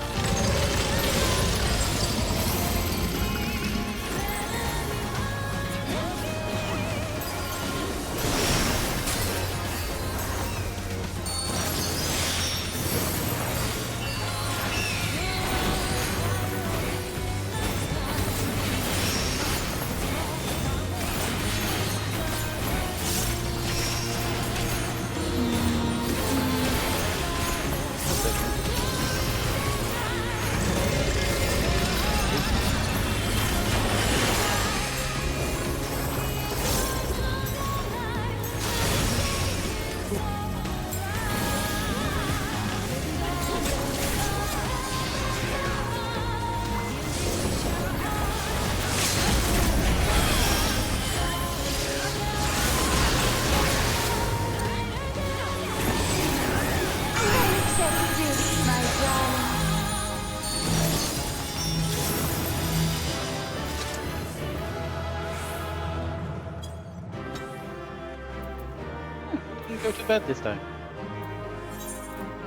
Go to bed this time.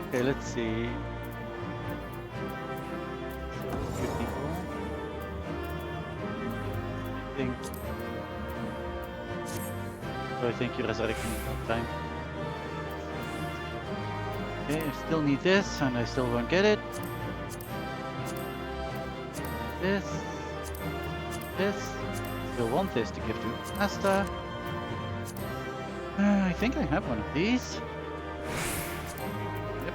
Okay, let's see. Good people. I think you're resurrecting time. Okay, I still need this, and I still won't get it. This. Still want this to give to Asta. I think I have one of these. Yep.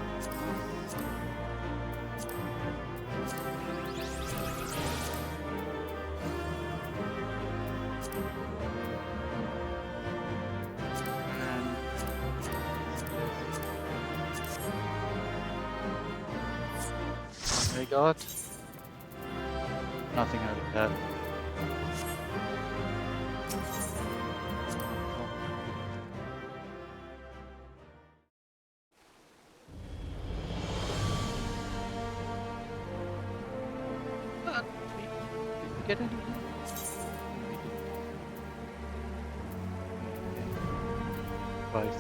And I got nothing out of that. Get it? Twice.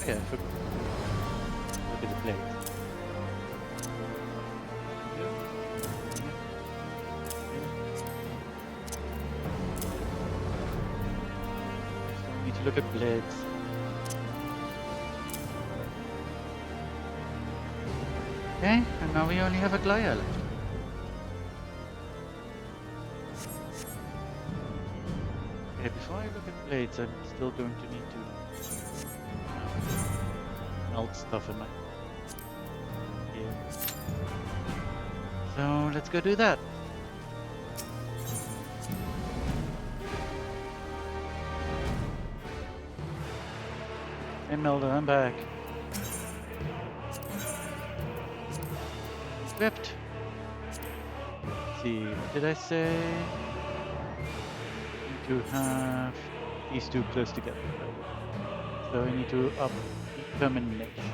Yeah, look at the plate. Still need to look at blades. Okay, and now we only have a Glaya left. Okay, before I look at blades, I'm still going to need to melt stuff in my... Yeah. So let's go do that. Hey Melder, I'm back. Equipped. Let's see, what did I say? Need to have these two close together. So I need to up determination.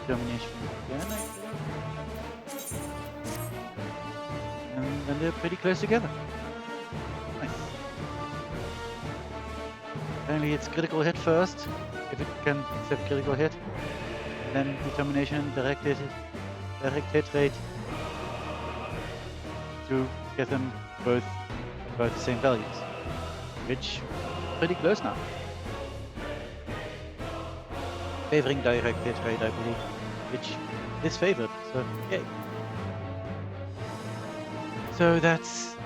Determination again, I think. And then they're pretty close together. Nice. Apparently it's critical hit first, if it can accept critical hit. And then determination, direct hit rate to get them both about the same values. Which pretty close now. Favoring direct hit rate, I believe, which is favored, so yay. So that's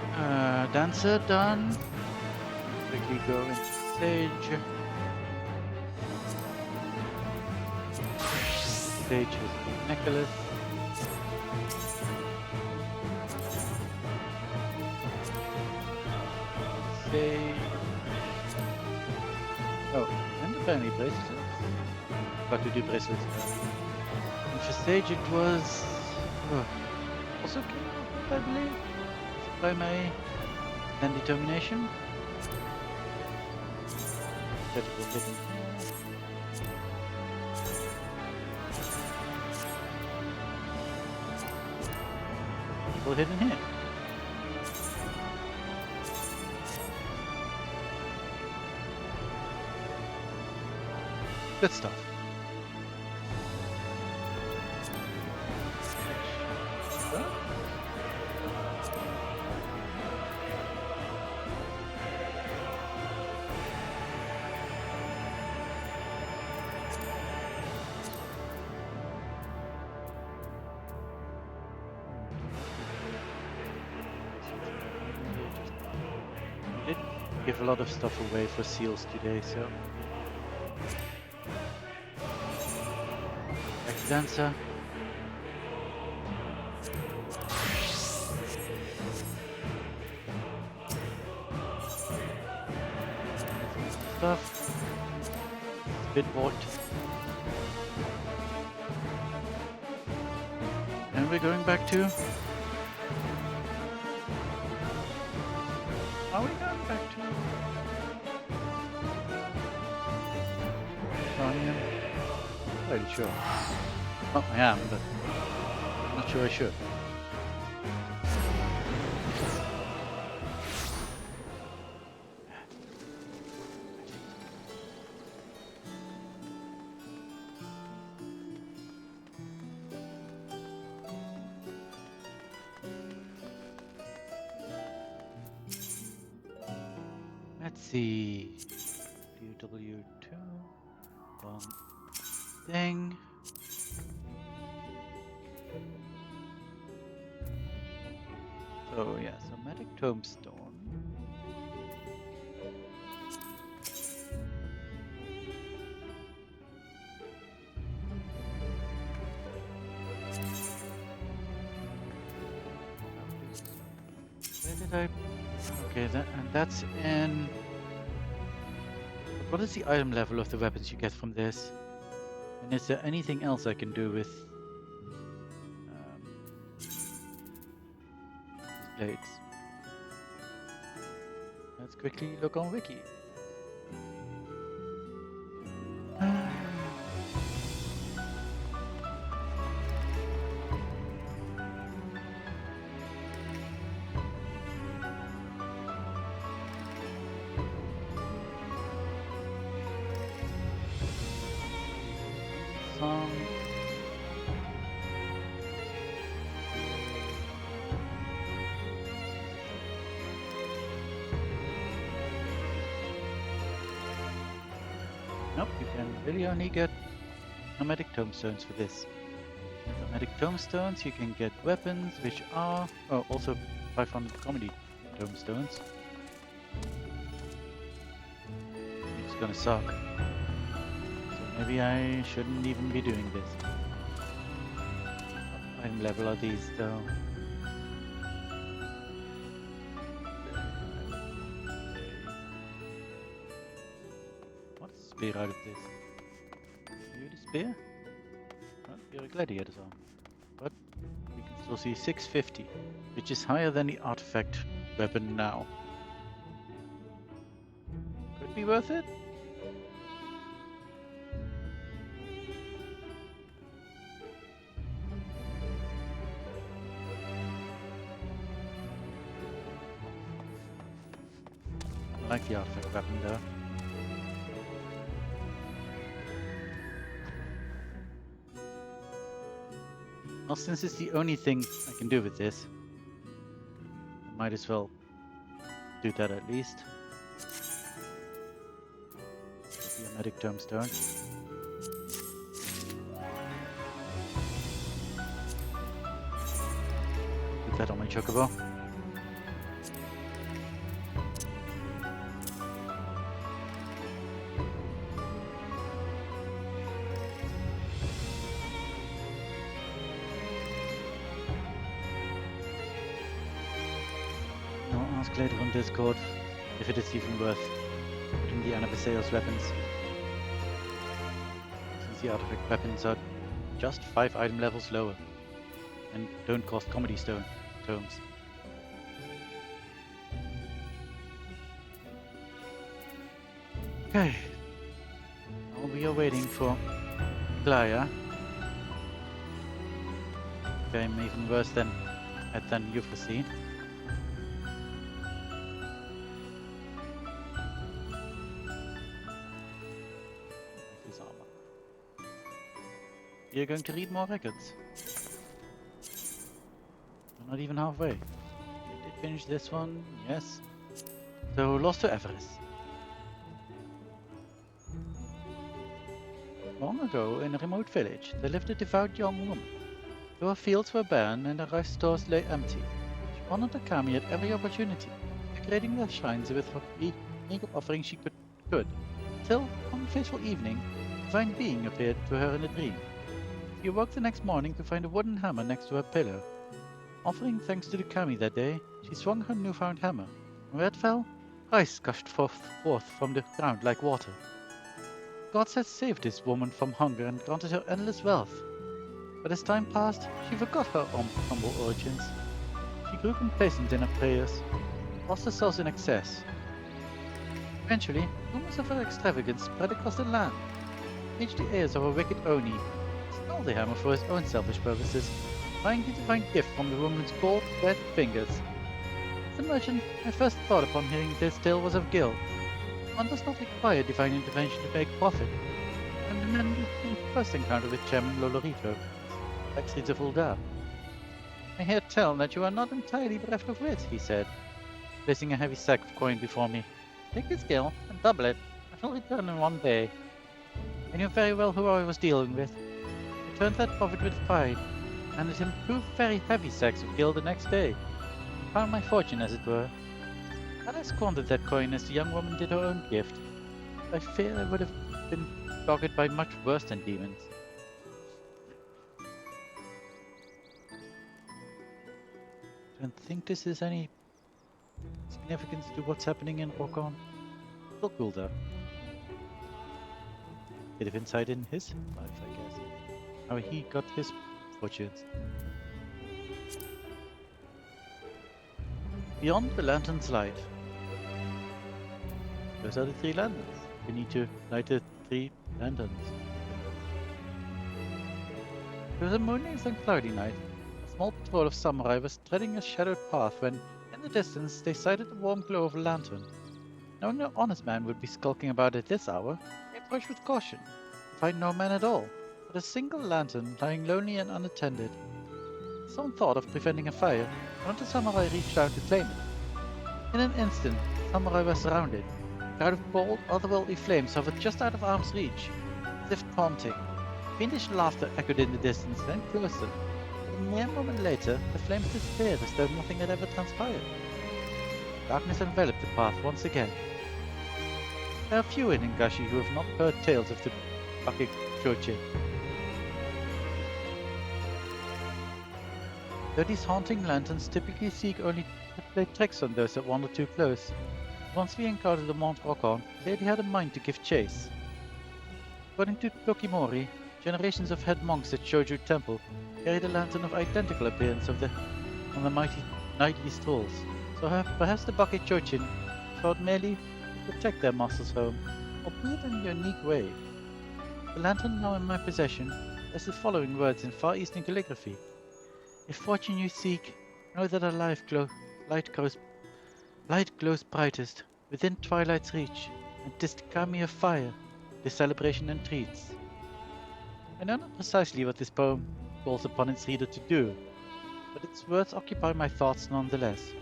Dancer done. Quickly go into Sage. stage is the necklace. Stage. Oh, and apparently bracelets. Got to do bracelets. And for stage it was also killed, I believe. Primary and determination. Critical hidden here. Critical hidden here. Good stuff. We did give a lot of stuff away for seals today, so. Dancer. Stuff. Bit warped. And we're going back to. Are we going back to? Oh, yeah. Pretty sure. Oh, I am, but I'm not sure I should. Let's see. PW2. One thing. So yeah, somatic tombstone. Where did I? Okay, that's in. What is the item level of the weapons you get from this? And is there anything else I can do with blades? Let's quickly look on Wiki. Nope, you can really only get nomadic tombstones for this. Nomadic tombstones, you can get weapons, which are also 500 comedy tombstones. It's gonna suck. So maybe I shouldn't even be doing this. What item level are these though? Spear out of this. Are you the spear? Well, you're a gladiator's arm. But we can still see 650, which is higher than the artifact weapon now. Could be worth it. I like the artifact weapon though. Well, since it's the only thing I can do with this, I might as well do that at least. The nomadic tombstone. Put that on my chocobo. ask later on Discord if it is even worth putting the Anabaseos weapons. Since the artifact weapons are just 5 item levels lower and don't cost comedy tomes. Okay. Now we are waiting for Glaya. Okay, I'm even worse than you foreseen. His armor. You're going to read more records. We're not even halfway. We did finish this one, yes. So, lost to Everest. Long ago, in a remote village, there lived a devout young woman. Though her fields were barren and her rice stores lay empty, she honored the kami at every opportunity, decorating their shrines with what meager offering she could, till, one fateful evening, a divine being appeared to her in a dream. She awoke the next morning to find a wooden hammer next to her pillow. Offering thanks to the kami that day, she swung her newfound hammer, and where it fell, rice gushed forth from the ground like water. Gods had saved this woman from hunger and granted her endless wealth. But as time passed, she forgot her humble origins. She grew complacent in her prayers, lost herself in excess. Eventually, rumors of her extravagance spread across the land, reached the ears of a wicked Oni, who stole the hammer for his own selfish purposes, buying the divine gift from the woman's cold, red fingers. As a merchant, my first thought upon hearing this tale was of guilt. One does not require divine intervention to make profit. And the man who first encounter with Chairman Lolorito, backstreets of Uldar. I hear tell that you are not entirely bereft of wit, he said, placing a heavy sack of coin before me. Take this gill and double it. I shall return in one day. I knew very well who I was dealing with. I turned that profit with pride, and handed him 2 very heavy sacks of gill the next day. Found my fortune, as it were. Had I squandered that coin as the young woman did her own gift, I fear I would have been dogged by much worse than demons. Don't think this is any significance to what's happening in Orkon. Look, Gulda. Bit of insight in his life, I guess. How he got his fortunes. Beyond the lantern's light. Those are the 3 lanterns. We need to light the 3 lanterns. It was a moonless and cloudy night. A small patrol of samurai was treading a shadowed path when, in the distance, they sighted the warm glow of a lantern. Knowing no honest man would be skulking about at this hour, they approached with caution, to find no man at all, but a single lantern lying lonely and unattended. Someone thought of preventing a fire, and one of the samurai reached out to claim it. In an instant, the samurai was surrounded. A cloud of bold, otherworldly flames hovered just out of arm's reach, as if taunting. Fiendish laughter echoed in the distance, then closer. A mere moment later, the flames disappeared as though nothing had ever transpired. Darkness enveloped the path once again. There are few in Ingashi who have not heard tales of the Bake Choche. Though these haunting lanterns typically seek only to play tricks on those that wander too close, once we encountered the Mount Rokon, they had a mind to give chase. According to Tokimori, generations of head monks at Shoju Temple carried a lantern of identical appearance on the mighty nightly strolls, so perhaps the Bake Chochin thought merely to protect their master's home, albeit in a unique way. The lantern now in my possession has the following words in Far Eastern calligraphy. If fortune you seek, know that a light glows brightest within twilight's reach, and 'tis the kami of fire, the celebration entreats. I know not precisely what this poem calls upon its reader to do, but its words occupy my thoughts nonetheless.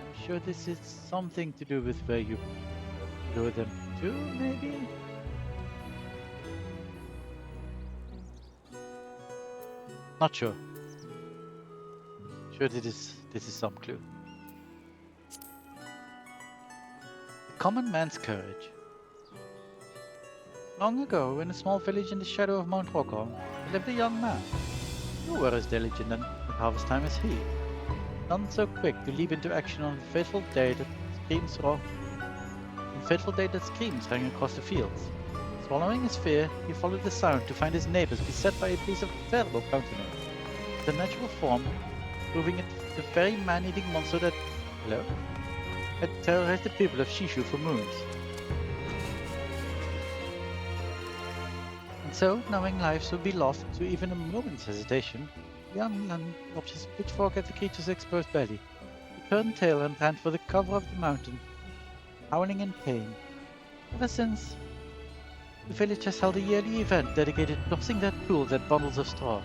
I'm sure this is something to do with where you lure them to, maybe? Not sure. Sure this is some clue. The common man's courage. Long ago, in a small village in the shadow of Mount Rokon, there lived a young man. You were as diligent at harvest time as he. None so quick to leap into action on the fateful day that screams rang across the fields. Swallowing his fear, he followed the sound to find his neighbors beset by a beast of terrible countenance. The natural form, proving it the very man-eating monster that had terrorized the people of Shishu for moons. And so, knowing lives would be lost to even a moment's hesitation, the young man dropped his pitchfork at the creature's exposed belly. He turned tail and ran for the cover of the mountain, howling in pain. Ever since, the village has held a yearly event dedicated to tossing their tools at bundles of straw,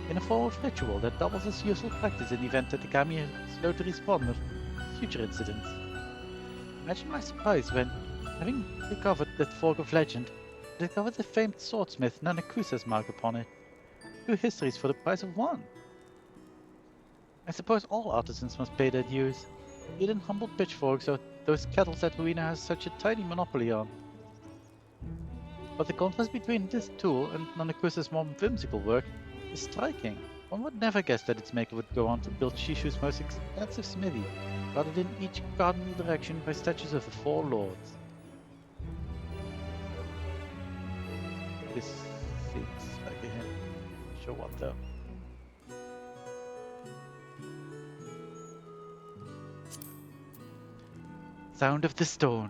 in a form of ritual that doubles as useful practice in the event that the kami is slow to respond to future incidents. Imagine my surprise when, having recovered that fork of legend, I discovered the famed swordsmith Nanakusa's mark upon it. 2 histories for the price of 1. I suppose all artisans must pay their dues, even humble pitchforks or those kettles that Ruina has such a tiny monopoly on. But the contrast between this tool and Nanakusa's more whimsical work is striking. One would never guess that its maker would go on to build Shishu's most expensive smithy, guarded in each cardinal direction by statues of the 4 lords. This seems like a hint. Not sure what though. Sound of the Stone.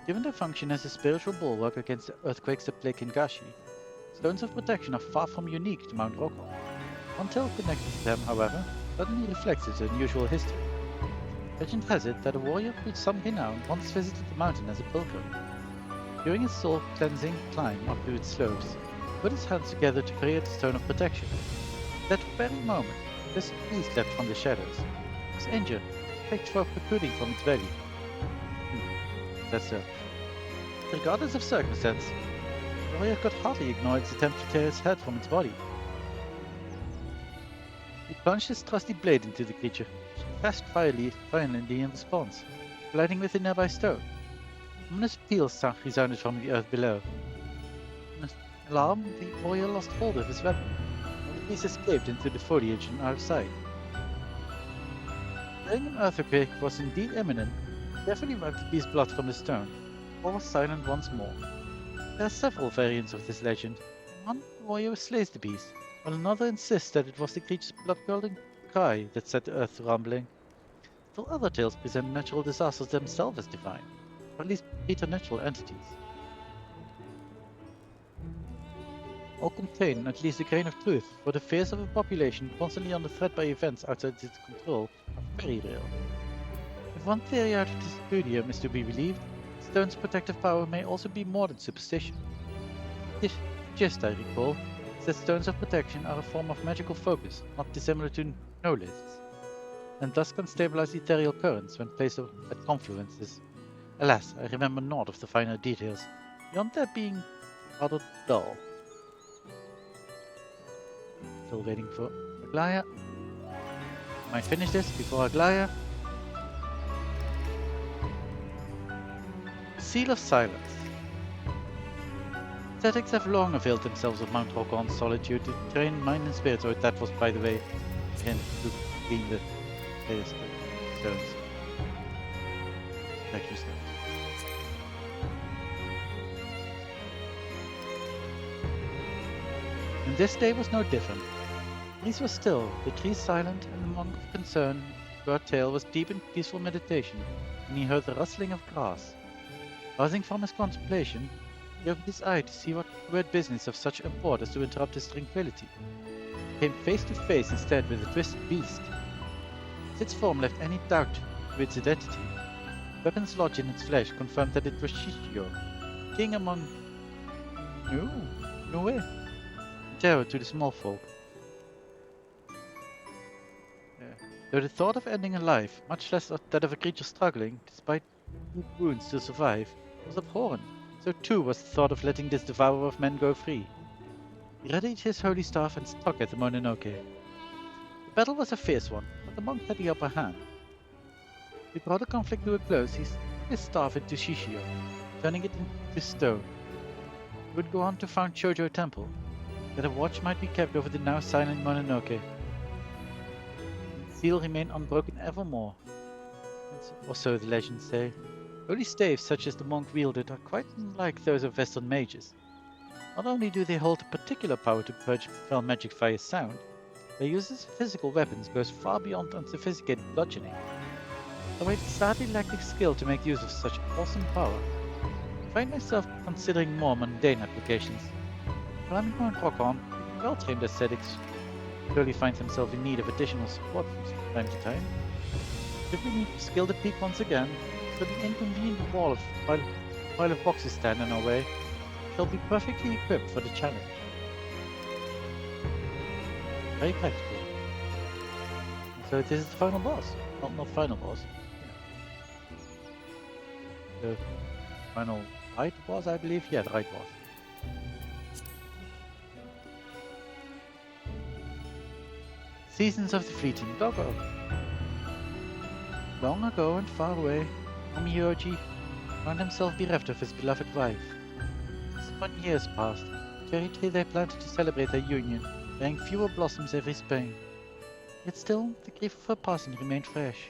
Given their function as a spiritual bulwark against the earthquakes that plague Kingashi, stones of protection are far from unique to Mount Rokon. One tale connected to them, however, suddenly reflects its unusual history. Legend has it that a warrior with some renown once visited the mountain as a pilgrim. During his soul-cleansing climb up to its slopes, he put his hands together to create a stone of protection. At that very moment, this beast leapt from the shadows. It was injured, pitchfork protruding from its belly. That's so. Regardless of circumstance, the warrior could hardly ignore its attempt to tear its head from its body. He plunged his trusty blade into the creature, which crashed violently in response, colliding with a nearby stone. Ominous peals resounded from the earth below. In an alarm, the warrior lost hold of his weapon, while the beast escaped into the foliage and out of sight. Fearing an earthquake was indeed imminent, he carefully wiped the beast's blood from the stone. All was silent once more. There are several variants of this legend. In one, the warrior slays the beast, while another insists that it was the creature's blood-curdling cry that set the earth rumbling. Still other tales present natural disasters themselves as divine, or at least preternatural entities. All contain at least a grain of truth, for the fears of a population constantly under threat by events outside its control are very real. If one theory out of this studium is to be believed, stone's protective power may also be more than superstition. The gist, I recall, is that stones of protection are a form of magical focus, not dissimilar to no-lists, and thus can stabilize ethereal currents when placed at confluences. Alas, I remember naught of the finer details, beyond their being rather dull. Still waiting for Aglaya. Might finish this before Aglaya. Seal of Silence. Ascetics have long availed themselves of Mount Rokon's solitude to train mind and spirits, or that was, by the way, a hint to clean the latest stones. Lecture stones. And this day was no different. The trees were still, the trees silent, and the monk of concern, Tale was deep in peaceful meditation when he heard the rustling of grass. Rousing from his contemplation, he opened his eye to see what weird business of such import as to interrupt his tranquility. He came face to face instead with a twisted beast. As its form left any doubt to its identity, weapons lodged in its flesh confirmed that it was Shishio, king among... No way. Terror to the small folk. Though the thought of ending a life, much less that of a creature struggling, despite wounds to survive, was abhorrent, so too was the thought of letting this devourer of men go free. He readied his holy staff and struck at the Mononoke. The battle was a fierce one, but the monk had the upper hand. He brought the conflict to a close. He stuck his staff into Shishio, turning it into stone. He would go on to found Chojo Temple. that a watch might be kept over the now silent Mononoke. The seal remained unbroken evermore, or so the legends say. Holy staves such as the monk wielded are quite unlike those of Western mages. Not only do they hold a particular power to purge foul magic via sound, their use of physical weapons goes far beyond unsophisticated bludgeoning. Though I sadly lack the skill to make use of such awesome power, I find myself considering more mundane applications. Climbing Mount Rockon, well-trained ascetics surely find themselves in need of additional support from time to time. If we need to scale the peak once again, so the inconvenient pile of boxes stand in our way, shall be perfectly equipped for the challenge. Very practical. So this is the final boss. Well, not final boss. The final right boss, I believe. Yeah, the right boss. Seasons of the Fleeting Doggo. Long ago and far away, Omioji found himself bereft of his beloved wife. 1 year passed. Cherry tree they planted to celebrate their union, bearing fewer blossoms every spring. Yet still, the grief of her passing remained fresh.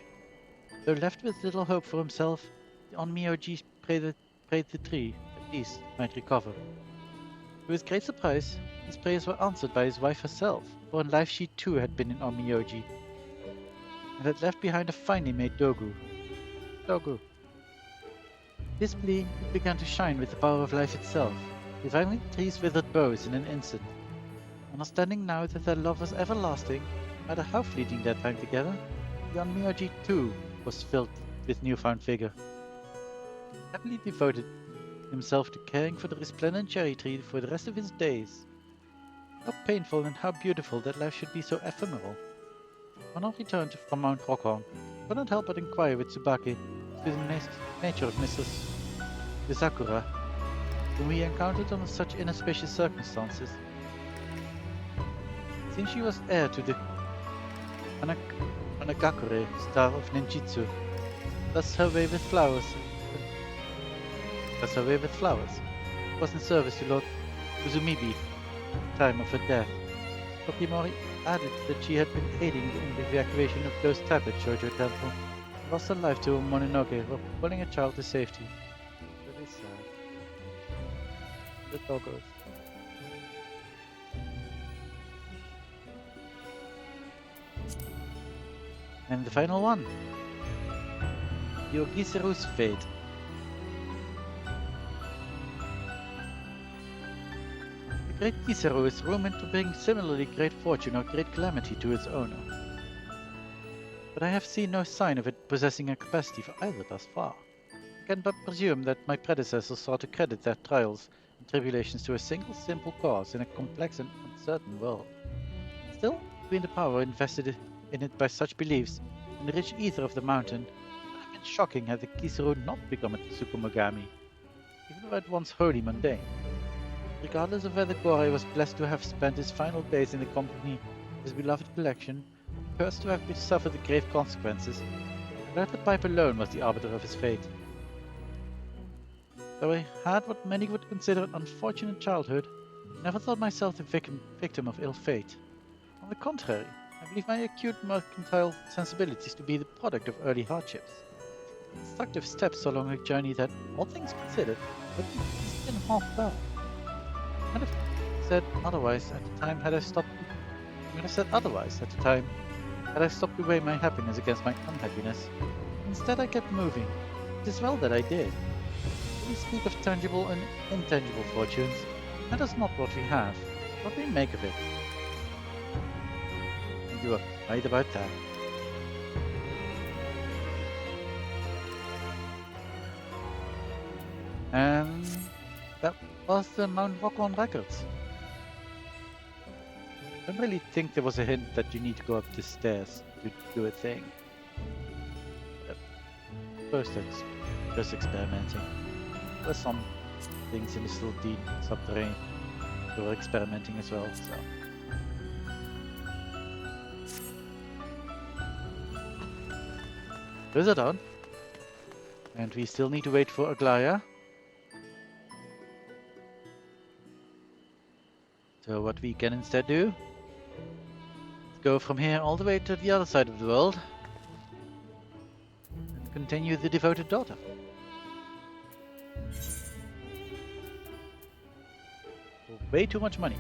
Though left with little hope for himself, the Onmyoji prayed the tree, at least, might recover. To his great surprise, his prayers were answered by his wife herself, for in life she too had been in Onmyoji, and had left behind a finely made Dogu. This plea began to shine with the power of life itself, reviving the tree's withered boughs in an instant. Understanding now that their love was everlasting, no matter how fleeting their time together, the Onmyoji too was filled with newfound vigor. Happily devoted himself to caring for the resplendent cherry tree for the rest of his days. How painful and how beautiful that life should be so ephemeral. On our return from Mount Rockhorn, I could not help but inquire with Tsubaki to the nature of Mrs. Sakura, whom we encountered under such inauspicious circumstances. Since she was heir to the Hanagakure star of ninjutsu, thus her way with flowers was in service to Lord Uzumibi at the time of her death. Tokimori added that she had been aiding in the evacuation of those type at Shoujo Temple, and lost her life to a Mononoke while pulling a child to safety. That is sad. The doggos. And the final one. Yogisaru's fate. The great Gisaru is rumored to bring similarly great fortune or great calamity to its owner. But I have seen no sign of it possessing a capacity for either thus far. I can but presume that my predecessors sought to credit their trials and tribulations to a single simple cause in a complex and uncertain world. Still, between the power invested in it by such beliefs and the rich ether of the mountain, it would have been shocking had the Kizaru not become a Tsukumogami, even though at once wholly mundane. Regardless of whether Gorei was blessed to have spent his final days in the company of his beloved collection, or cursed to have suffered the grave consequences, the letter pipe alone was the arbiter of his fate. Though I had what many would consider an unfortunate childhood, I never thought myself the victim of ill fate. On the contrary, I believe my acute mercantile sensibilities to be the product of early hardships. Instructive steps along a journey that, all things considered, would have been half bad. I might have said otherwise at the time had I stopped to weigh my happiness against my unhappiness. Instead I kept moving. It is well that I did. When we speak of tangible and intangible fortunes, it matters not what we have, what we make of it. And you are right about that. And that was the Mount Rockon records. I don't really think there was a hint that you need to go up the stairs to do a thing. First, it's just experimenting. There's some things in the still deep subterranean that were experimenting as well, so. Those are done. And we still need to wait for Aglaya. So what we can instead do, let's go from here all the way to the other side of the world and continue the devoted daughter. For way too much money.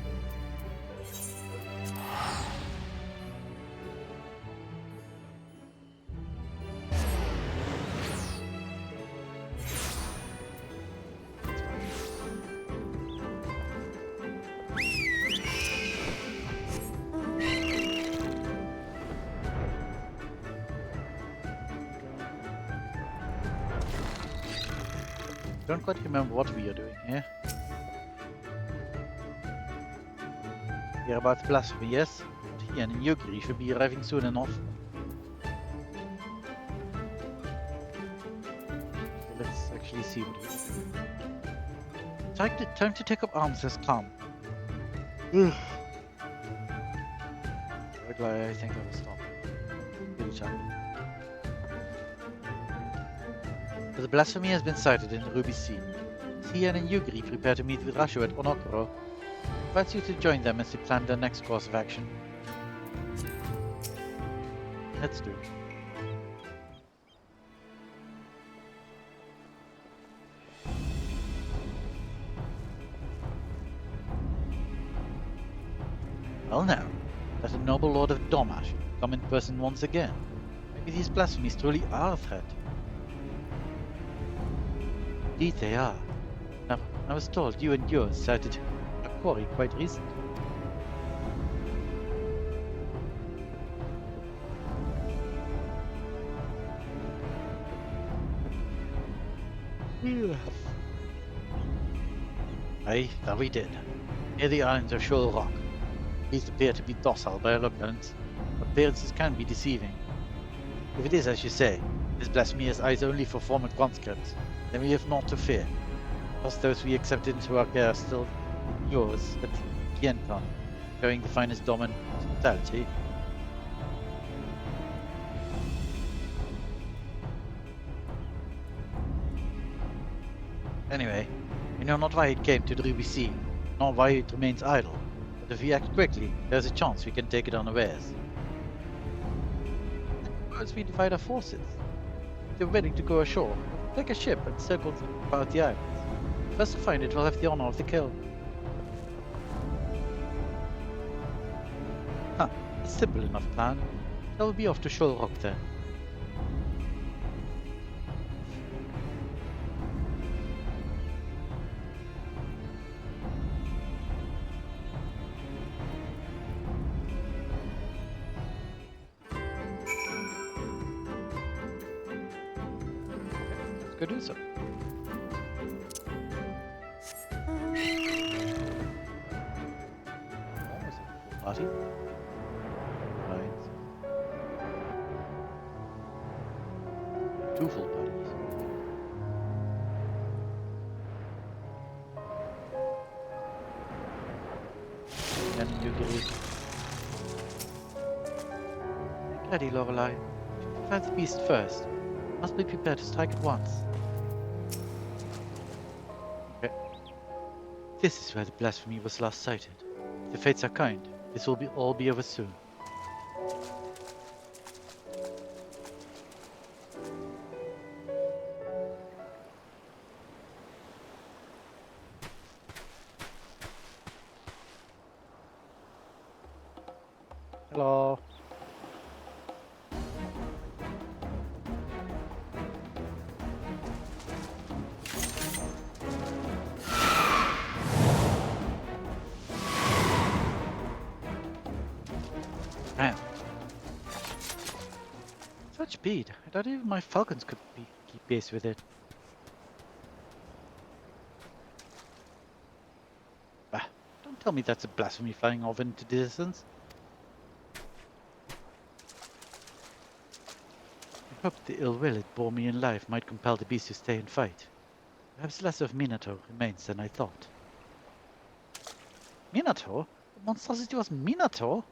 Don't quite remember what we are doing here. Hear about blasphemy, yes? But he and Yugri should be arriving soon enough. Okay, let's actually see what we do. Time to take up arms has come. Where do I think I will stop? Really challenge. The blasphemy has been sighted in the Ruby Sea. Tian and Yugri prepare to meet with Rashu at Onokoro. Invites you to join them as they plan their next course of action. Let's do it. Well now, that the noble lord of Doma should come in person once again. Maybe these blasphemies truly are a threat. Indeed they are. Now, I was told you and yours sighted a quarry quite recently. Aye, that we did. Near the islands of Shoal Rock. These appear to be docile by all appearance, but appearances can be deceiving. If it is as you say, this blasphemy has eyes only for former conscripts, then we have naught to fear. Plus those we accepted into our care are still yours at Kiencon, showing the finest Domin hospitality. Anyway, we know not why it came to the Ruby Sea, nor why it remains idle. But if we act quickly, there's a chance we can take it unawares. Suppose we divide our forces. If you're willing to go ashore, take a ship and circle about the islands. First to find it will have the honor of the kill. Huh, a simple enough plan. Shall we be off to Shoal Rock then? Go do so. Almost a full party. Right. 2 full parties. And you get it. Make ready, Lorelei. Find the beast first. Must be prepared to strike at once. Okay. This is where the blasphemy was last sighted. If the fates are kind, this will all be over soon. Hello. Such speed. I doubt even my falcons could keep pace with it. Bah, don't tell me that's a blasphemy flying off into the distance. I hoped the ill will it bore me in life might compel the beast to stay and fight. Perhaps less of Minato remains than I thought. Minato? The monstrosity was Minato?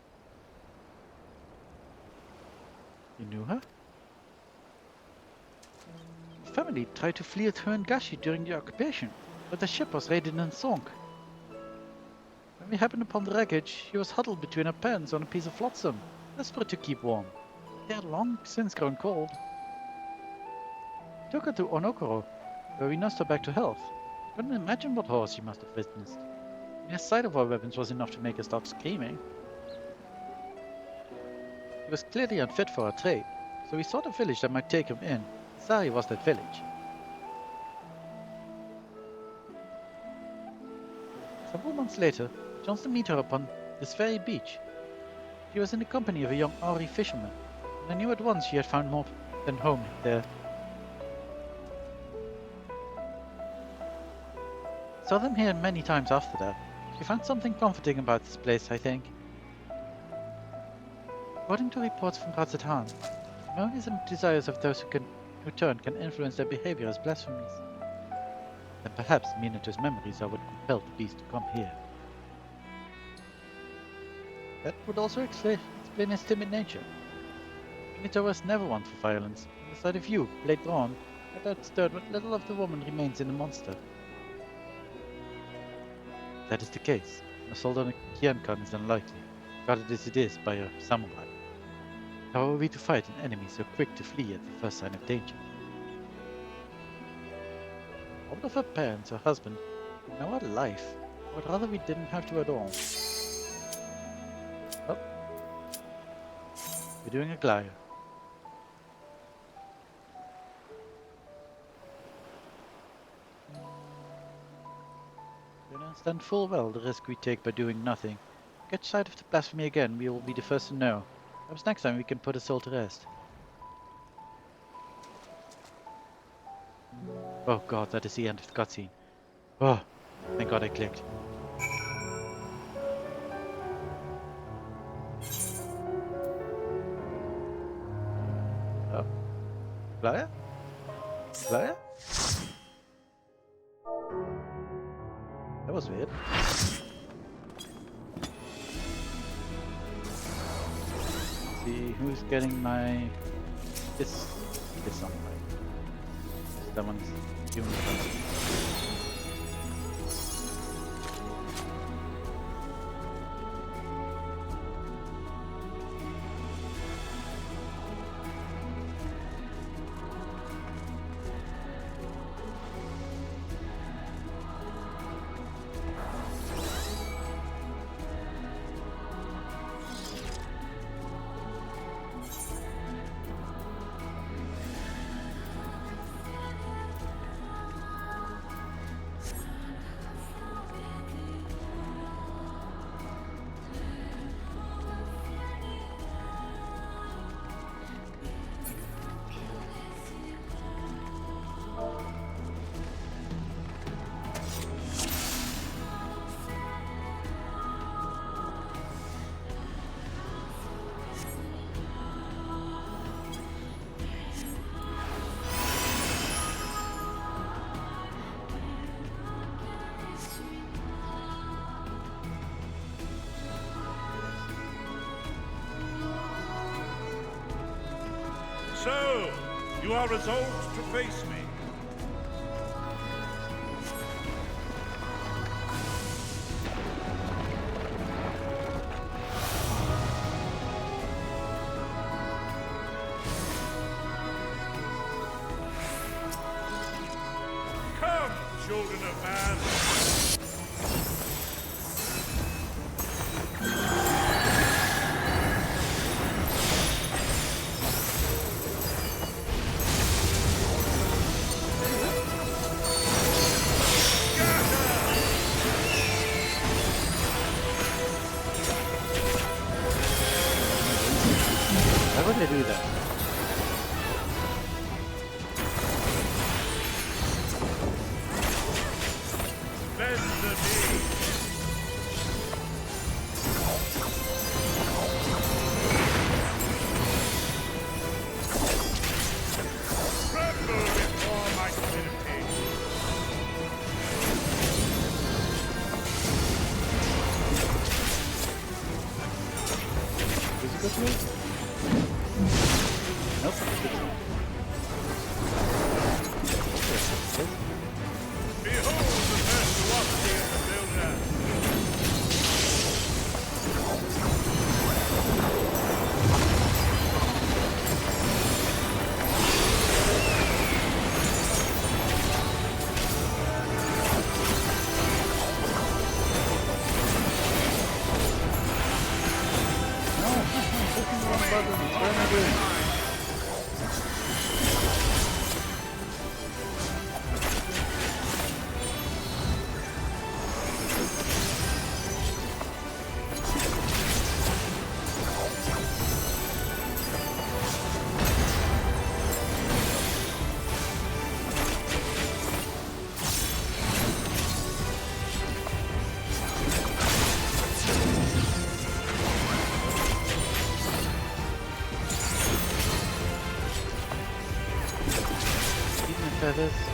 You knew her? The family tried to flee at Gashi during the occupation, but the ship was raided and sunk. When we happened upon the wreckage, he was huddled between our pants on a piece of flotsam, desperate to keep warm. They had long since grown cold. We took her to Onokoro, where we nursed her back to health. I couldn't imagine what horrors she must have witnessed. The mere sight of our weapons was enough to make her start screaming. He was clearly unfit for our trade, so we sought a village that might take him in. Sari was that village. Several months later, we chanced to meet her upon this very beach. She was in the company of a young Auri fisherman, and I knew at once she had found more than home there. Saw them here many times after that. She found something comforting about this place, I think. According to reports from Razatan, the memories and desires of those who turn can influence their behavior as blasphemies. Then perhaps Minato's memories are what compelled the beast to come here. That would also explain his timid nature. Minato was never one for violence, and the sight of you, blade drawn, had that stirred what little of the woman remains in the monster. If that is the case, an assault on a Kyankan is unlikely, guarded as it is by a samurai. How are we to fight an enemy so quick to flee at the first sign of danger? All of her parents, her husband, and now her life, I would rather we didn't have to at all. Well, we're doing a glider. We understand full well the risk we take by doing nothing. Catch sight of the blasphemy again, we will be the first to know. Perhaps next time we can put us all to rest. Oh god, that is the end of the cutscene. Oh, thank god I clicked. Oh. Flyer? Flyer? That was weird. See who's getting my this song right. That one's doing it. So, you are resolved to face me. Come, children of man. Why would they do that? Bend the knee. Tremble before my divinity. Physical tools? Nope. Behold the first velocity of the builder. feathers.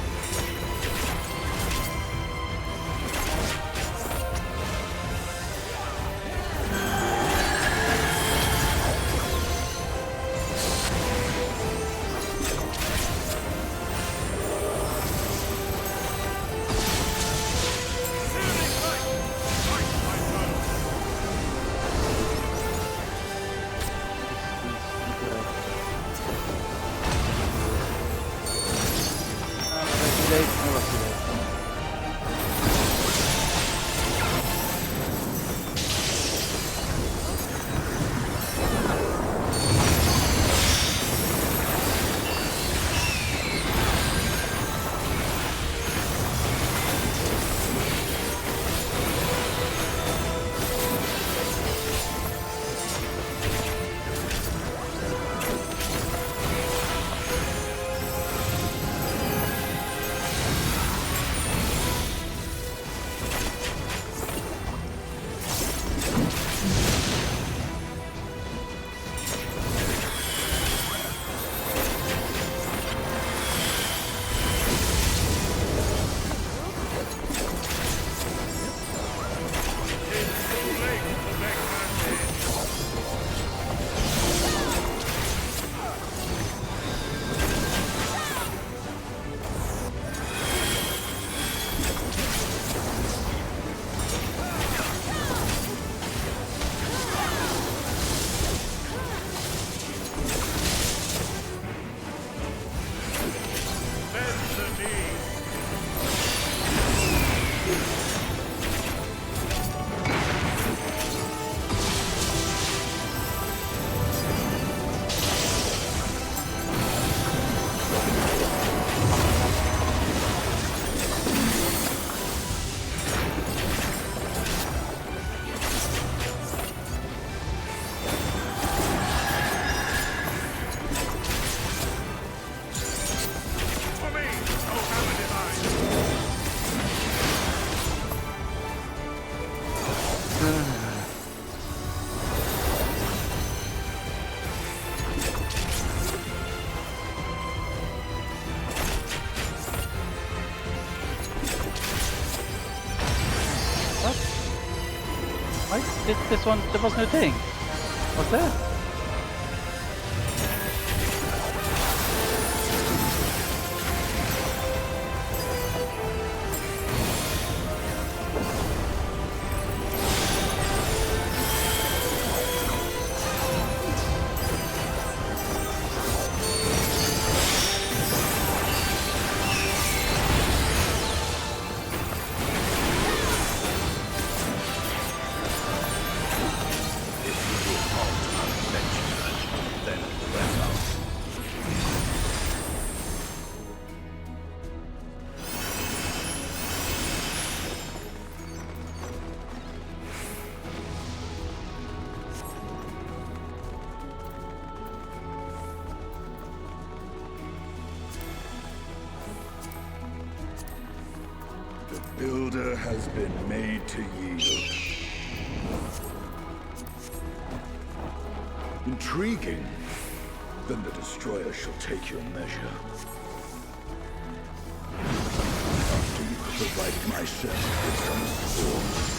This one, there was no thing. Was there? Builder has been made to yield. Intriguing. Then the destroyer shall take your measure. After you have provided myself with some sport.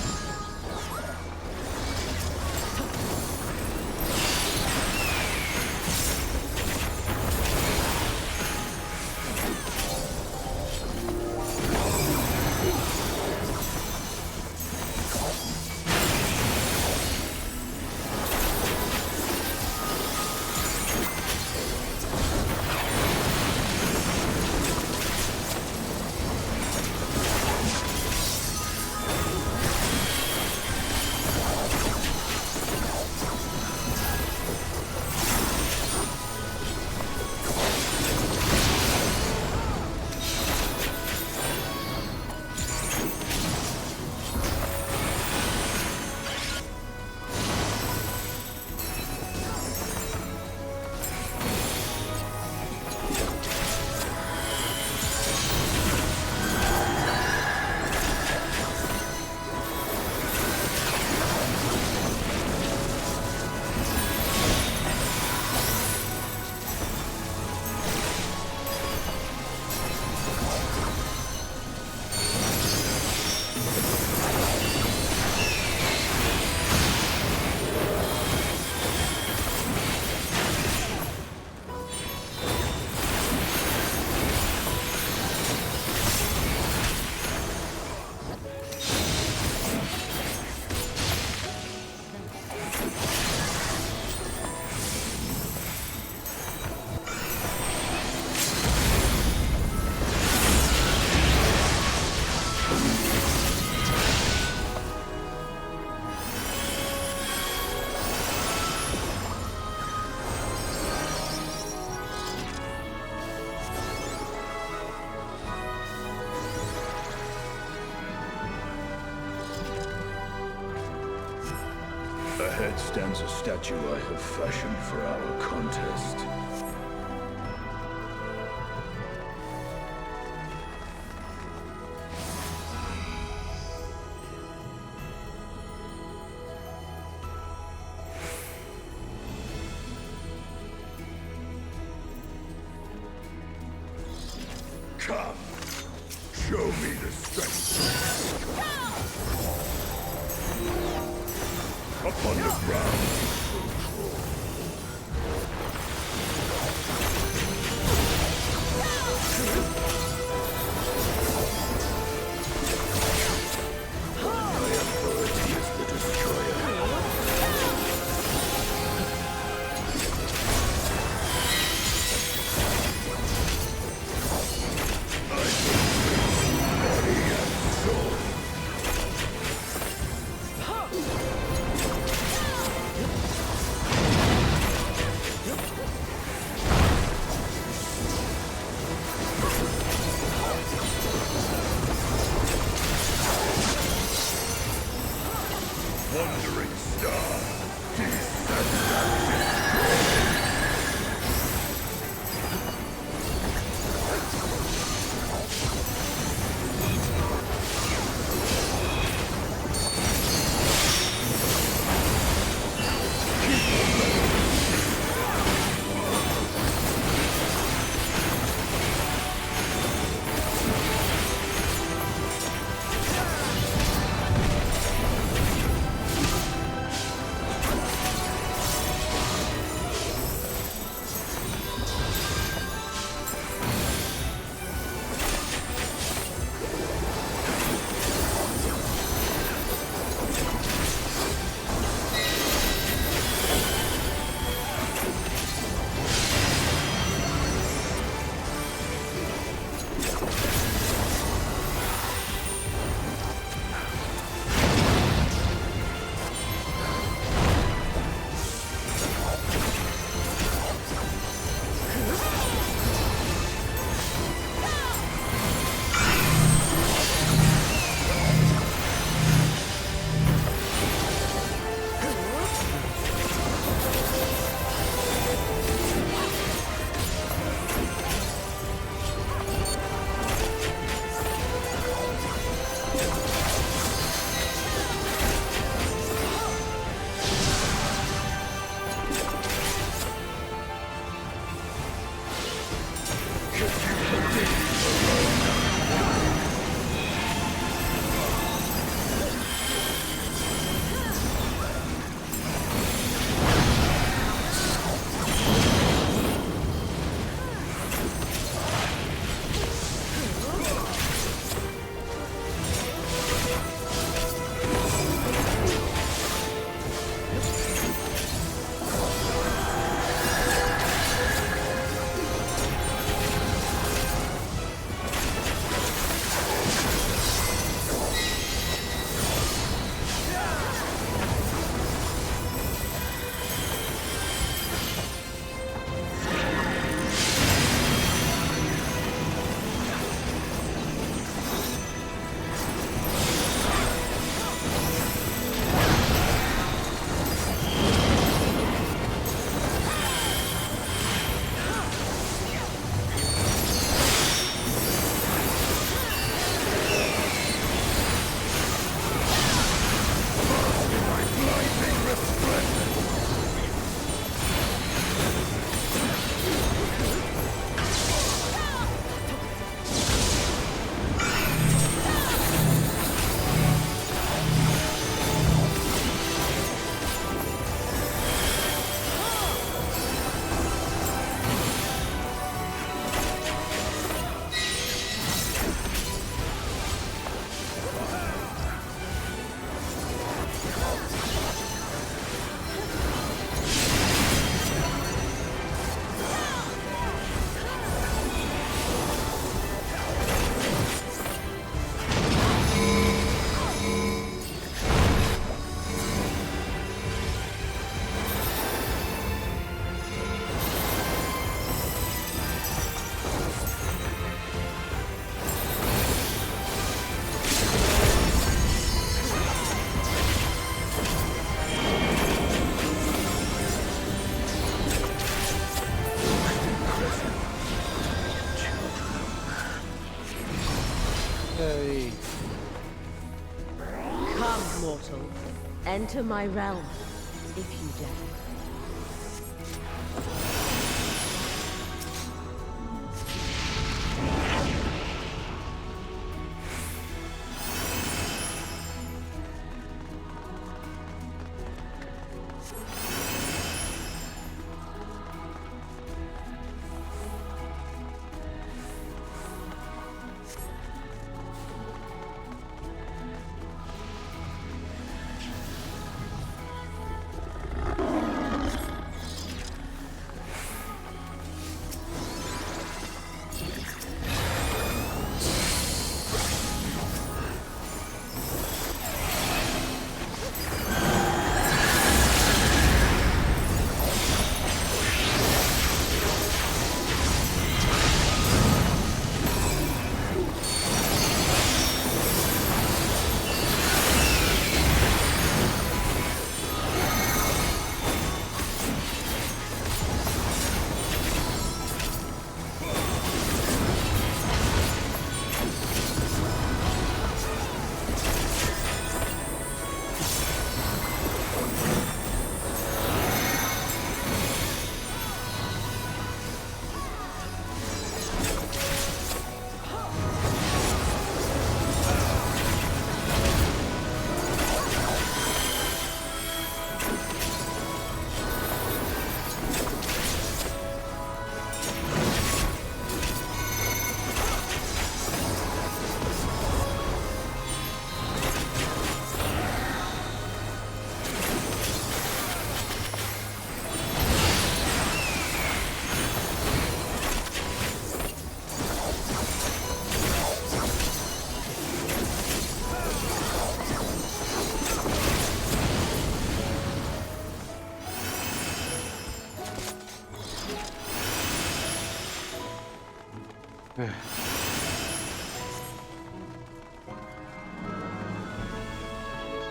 Fae'ret stands a statue I have fashioned for our contest. Come, show me the strength. Upon the ground. My authority is the destroyer. Body and soul. Wandering star, descend. Enter my realm, if you dare.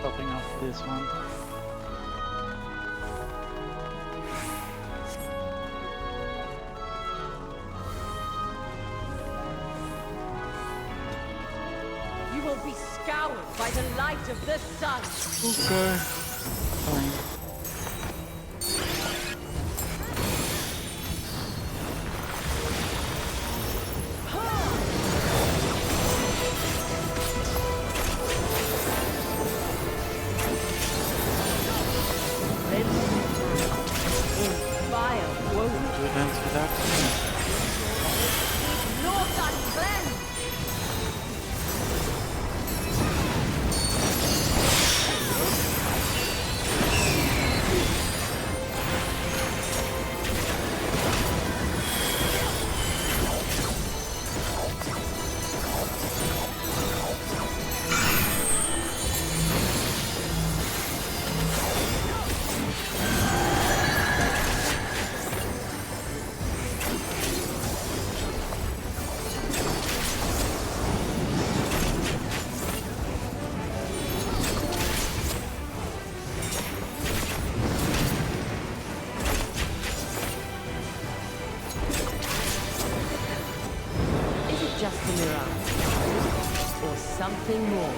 Stopping off this one. You will be scoured by the light of the sun. Okay. Fine. Do a dance without singing. North and cleanse! Just a mirage, or something more.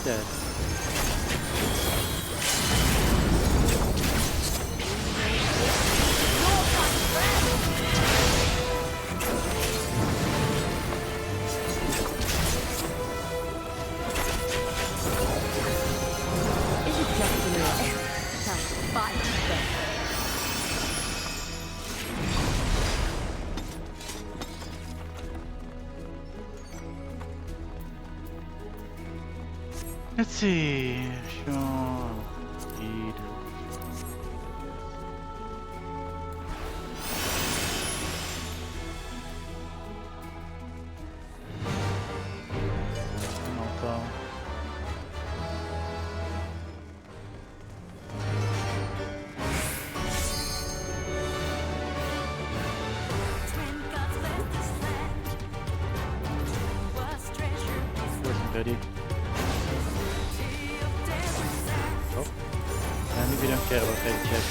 dead. Is it just a little time to fight then? Let's see. Sure. Indeed. Altar. Wasn't ready. Oh. Maybe we don't care about paycheck.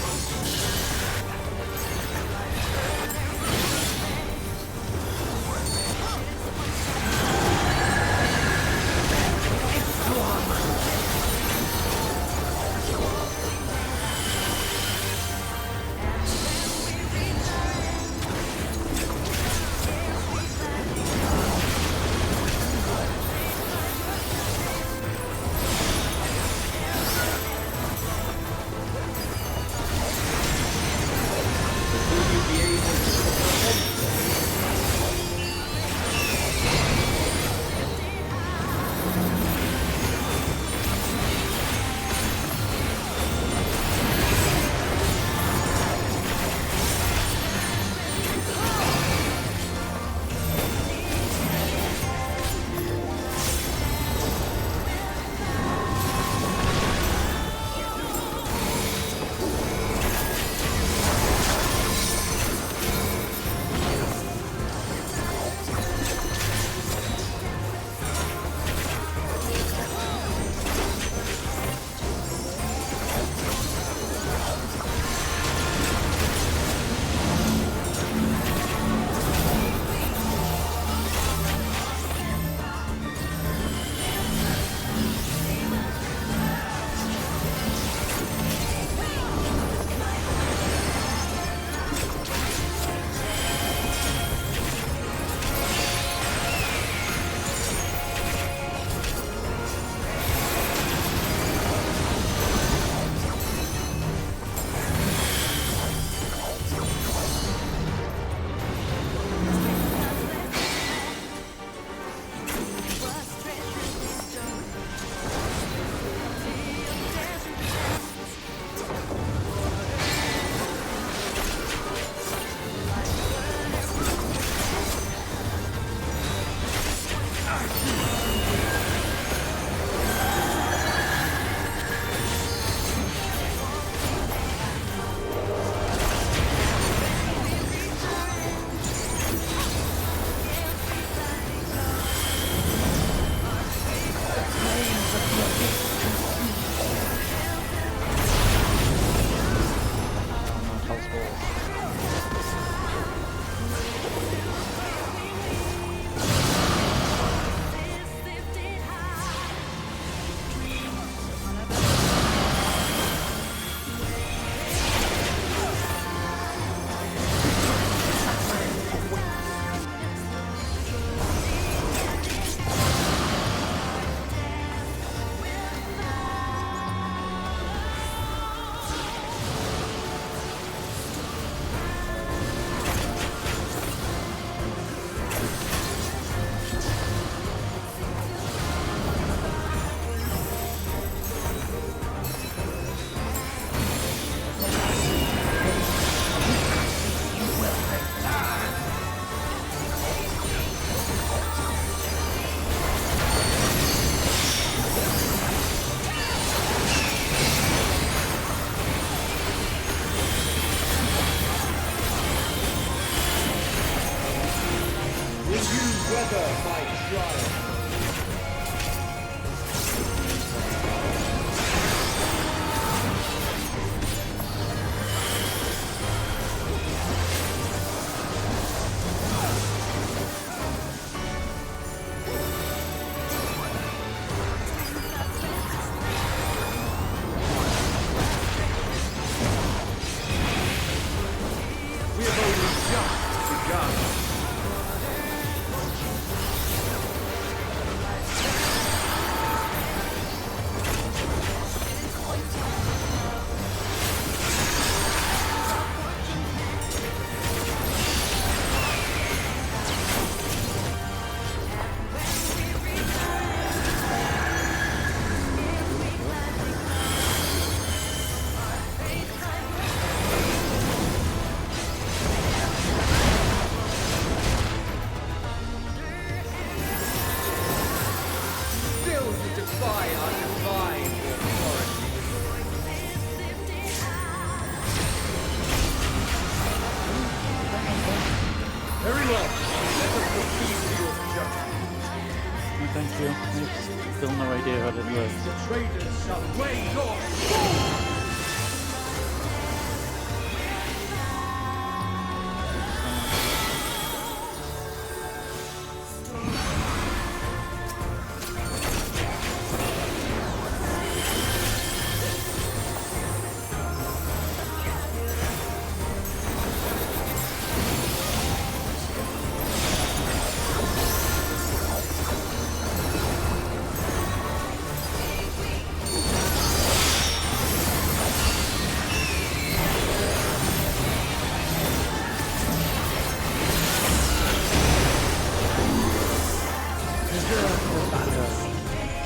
bestial judgment. No, thank you. I have still no idea how that works. The traitors shall weigh your soul!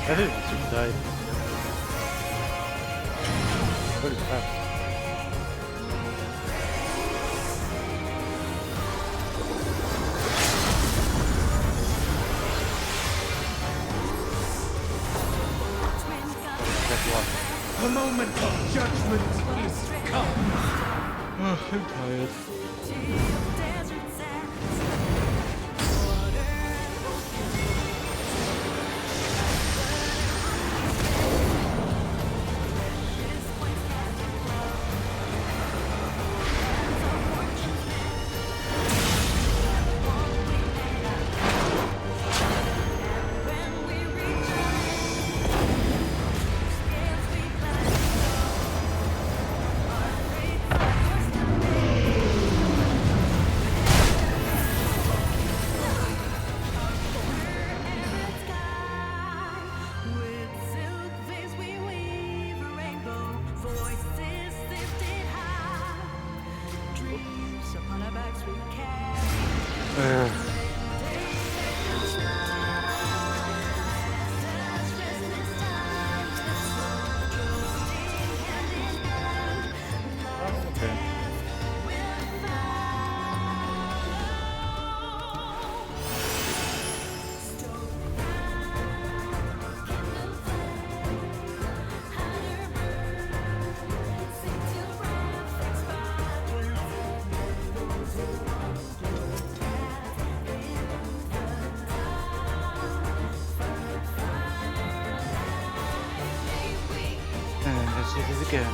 I think it just died. Holy crap. The moment of judgment is come. Oh, I'm tired. And let's do this again.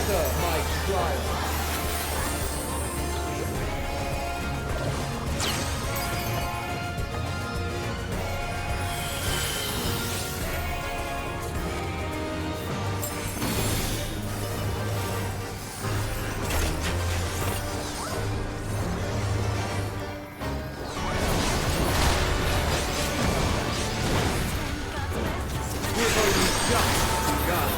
Consider my trial. We've only just begun.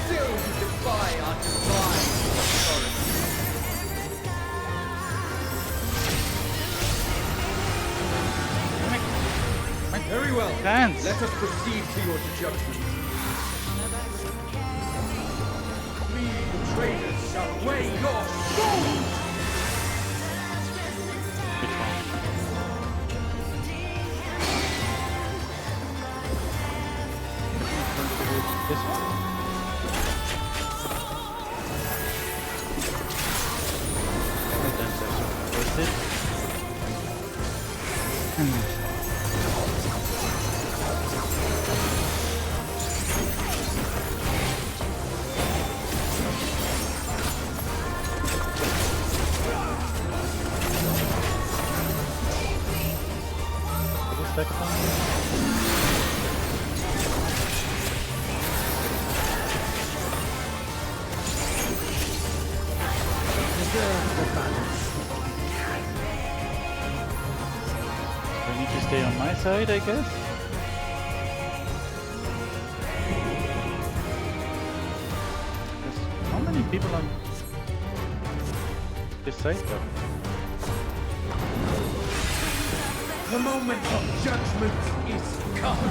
Still you defy our divine authority. Very well. Dance. Let us proceed to your judgment. We, the traders, shall weigh your souls! Which one? This one. Worth it. Second one. I need to stay on my side, I guess. How many people on this side though? The moment of judgment is come.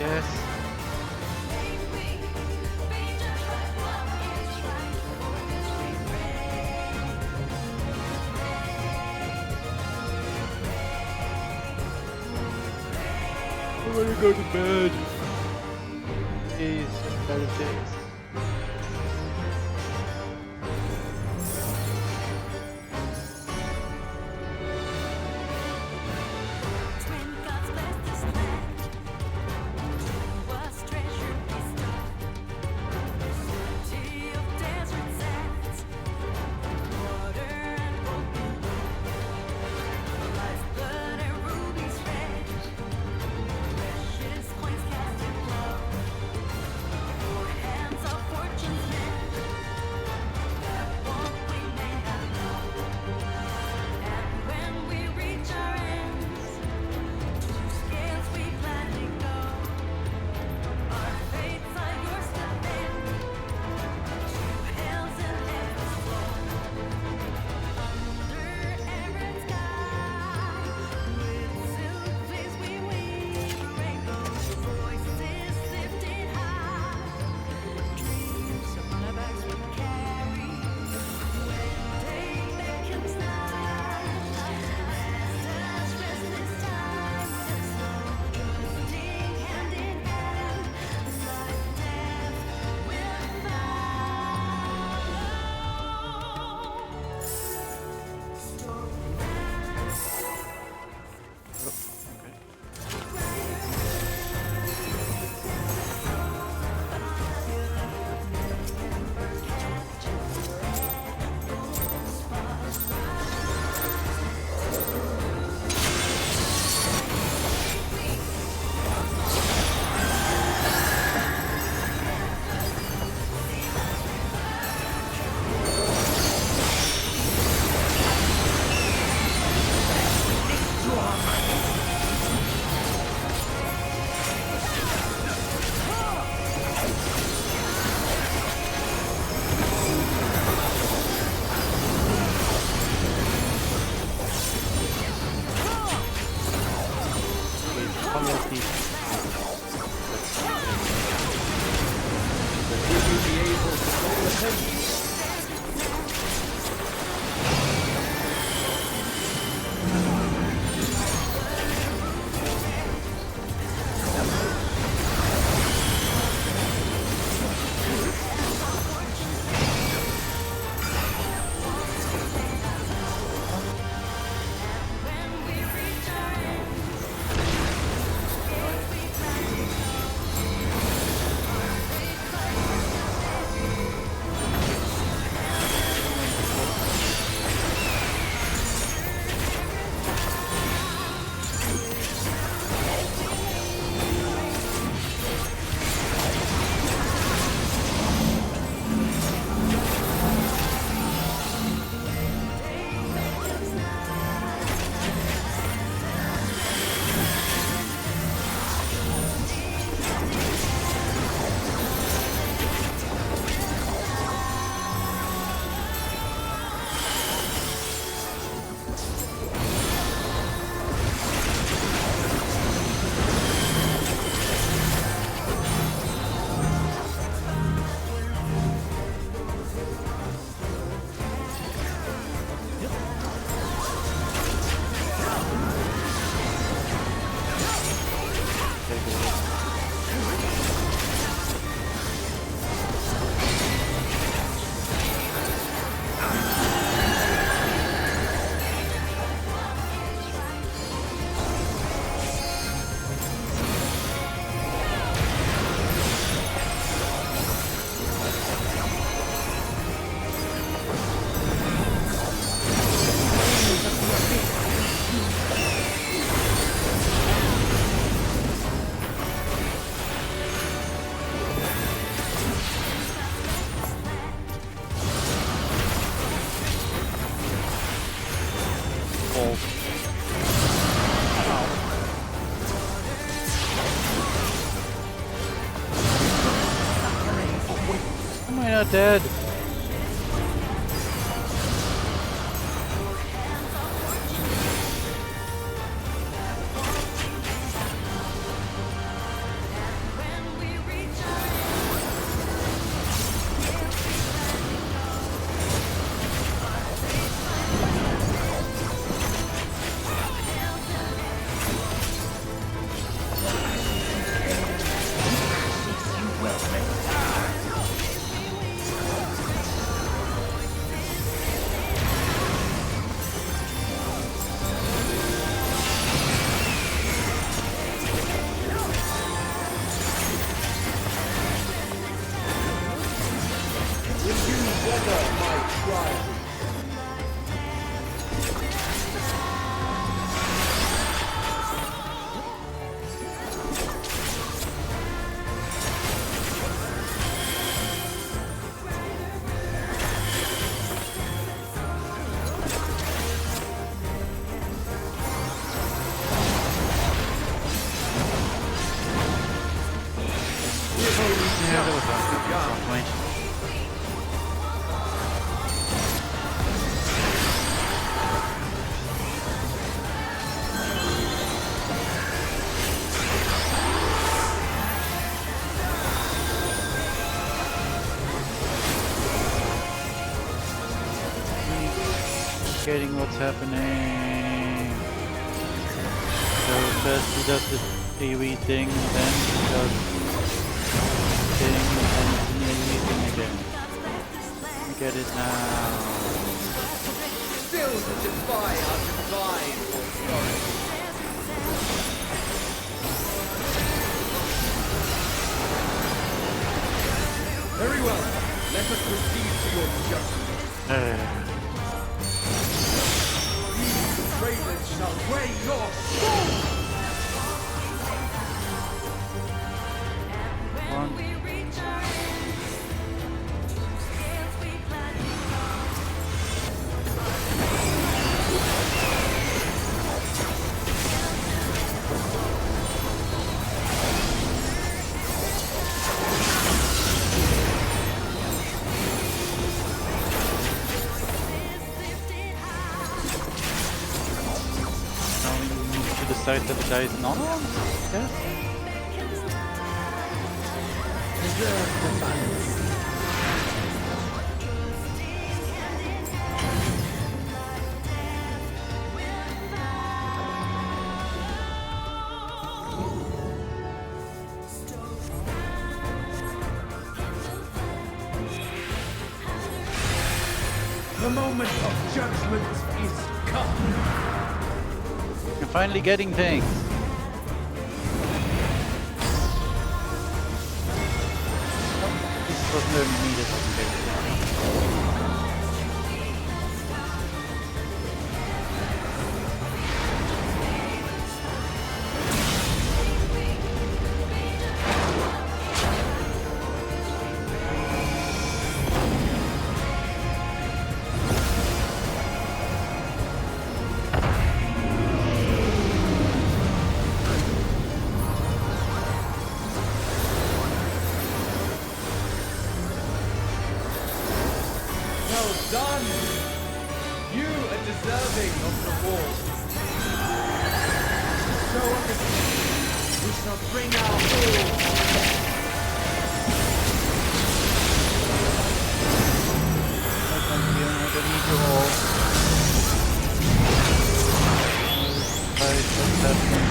Yes. I want to go to bed. Please, better things. dead. Yeah, there was one at some point. Getting what's happening. So first he does this AoE thing, then he does thing, and it's an AoE thing again. I get it now. Still to defy our divine authority. Very well. Let us proceed to your judgment. These traitors shall weigh your soul! One. Decide that the die is not on? Yes. The moment of judgment is come. You're finally getting things. This wasn't only me that wasn't getting things. Done! You are deserving of reward. Show us a we shall bring our all. Thank you, I don't need you all. Right, what's happening?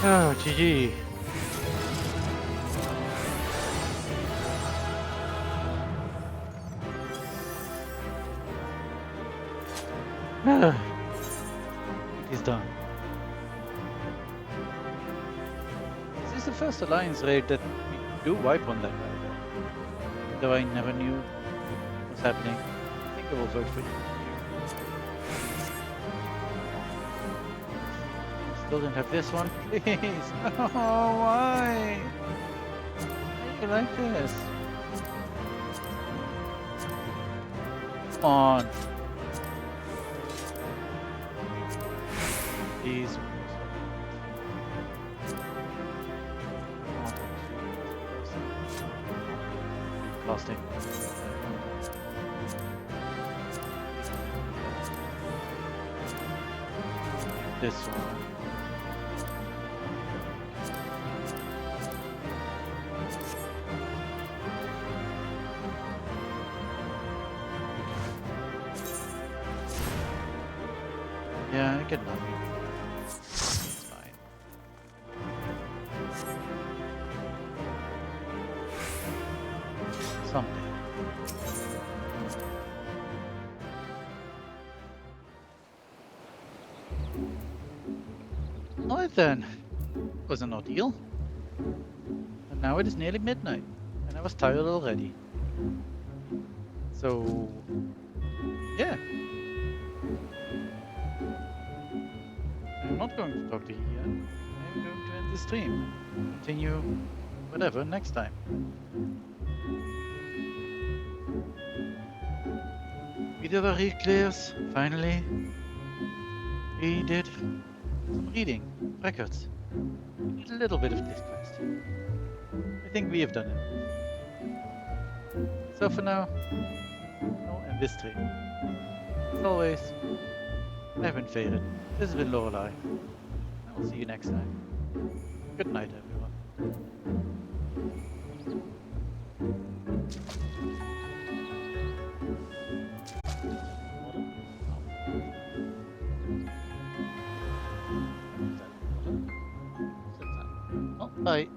Oh, GG. He's done. This is the first Alliance raid that we do wipe on that guy. Though I never knew what's happening. I think I will vote for you. Still don't have this one, please. Oh, why? Why do you like this? Come on. These. Casting. This one. Yeah, I get nothing. It's fine. Someday. Alright then. Was an ordeal. And now it is nearly midnight, and I was tired already. So, yeah. I'm not going to talk to you yet. I'm going to end the stream. Continue whatever next time. We did our reclears, finally. We did some reading, records. We did a little bit of this quest. I think we have done it. So for now, I'll end this stream. As always, I've been Fae'ret. This has been Lorelei. I will see you next time. Good night, everyone. Oh, bye.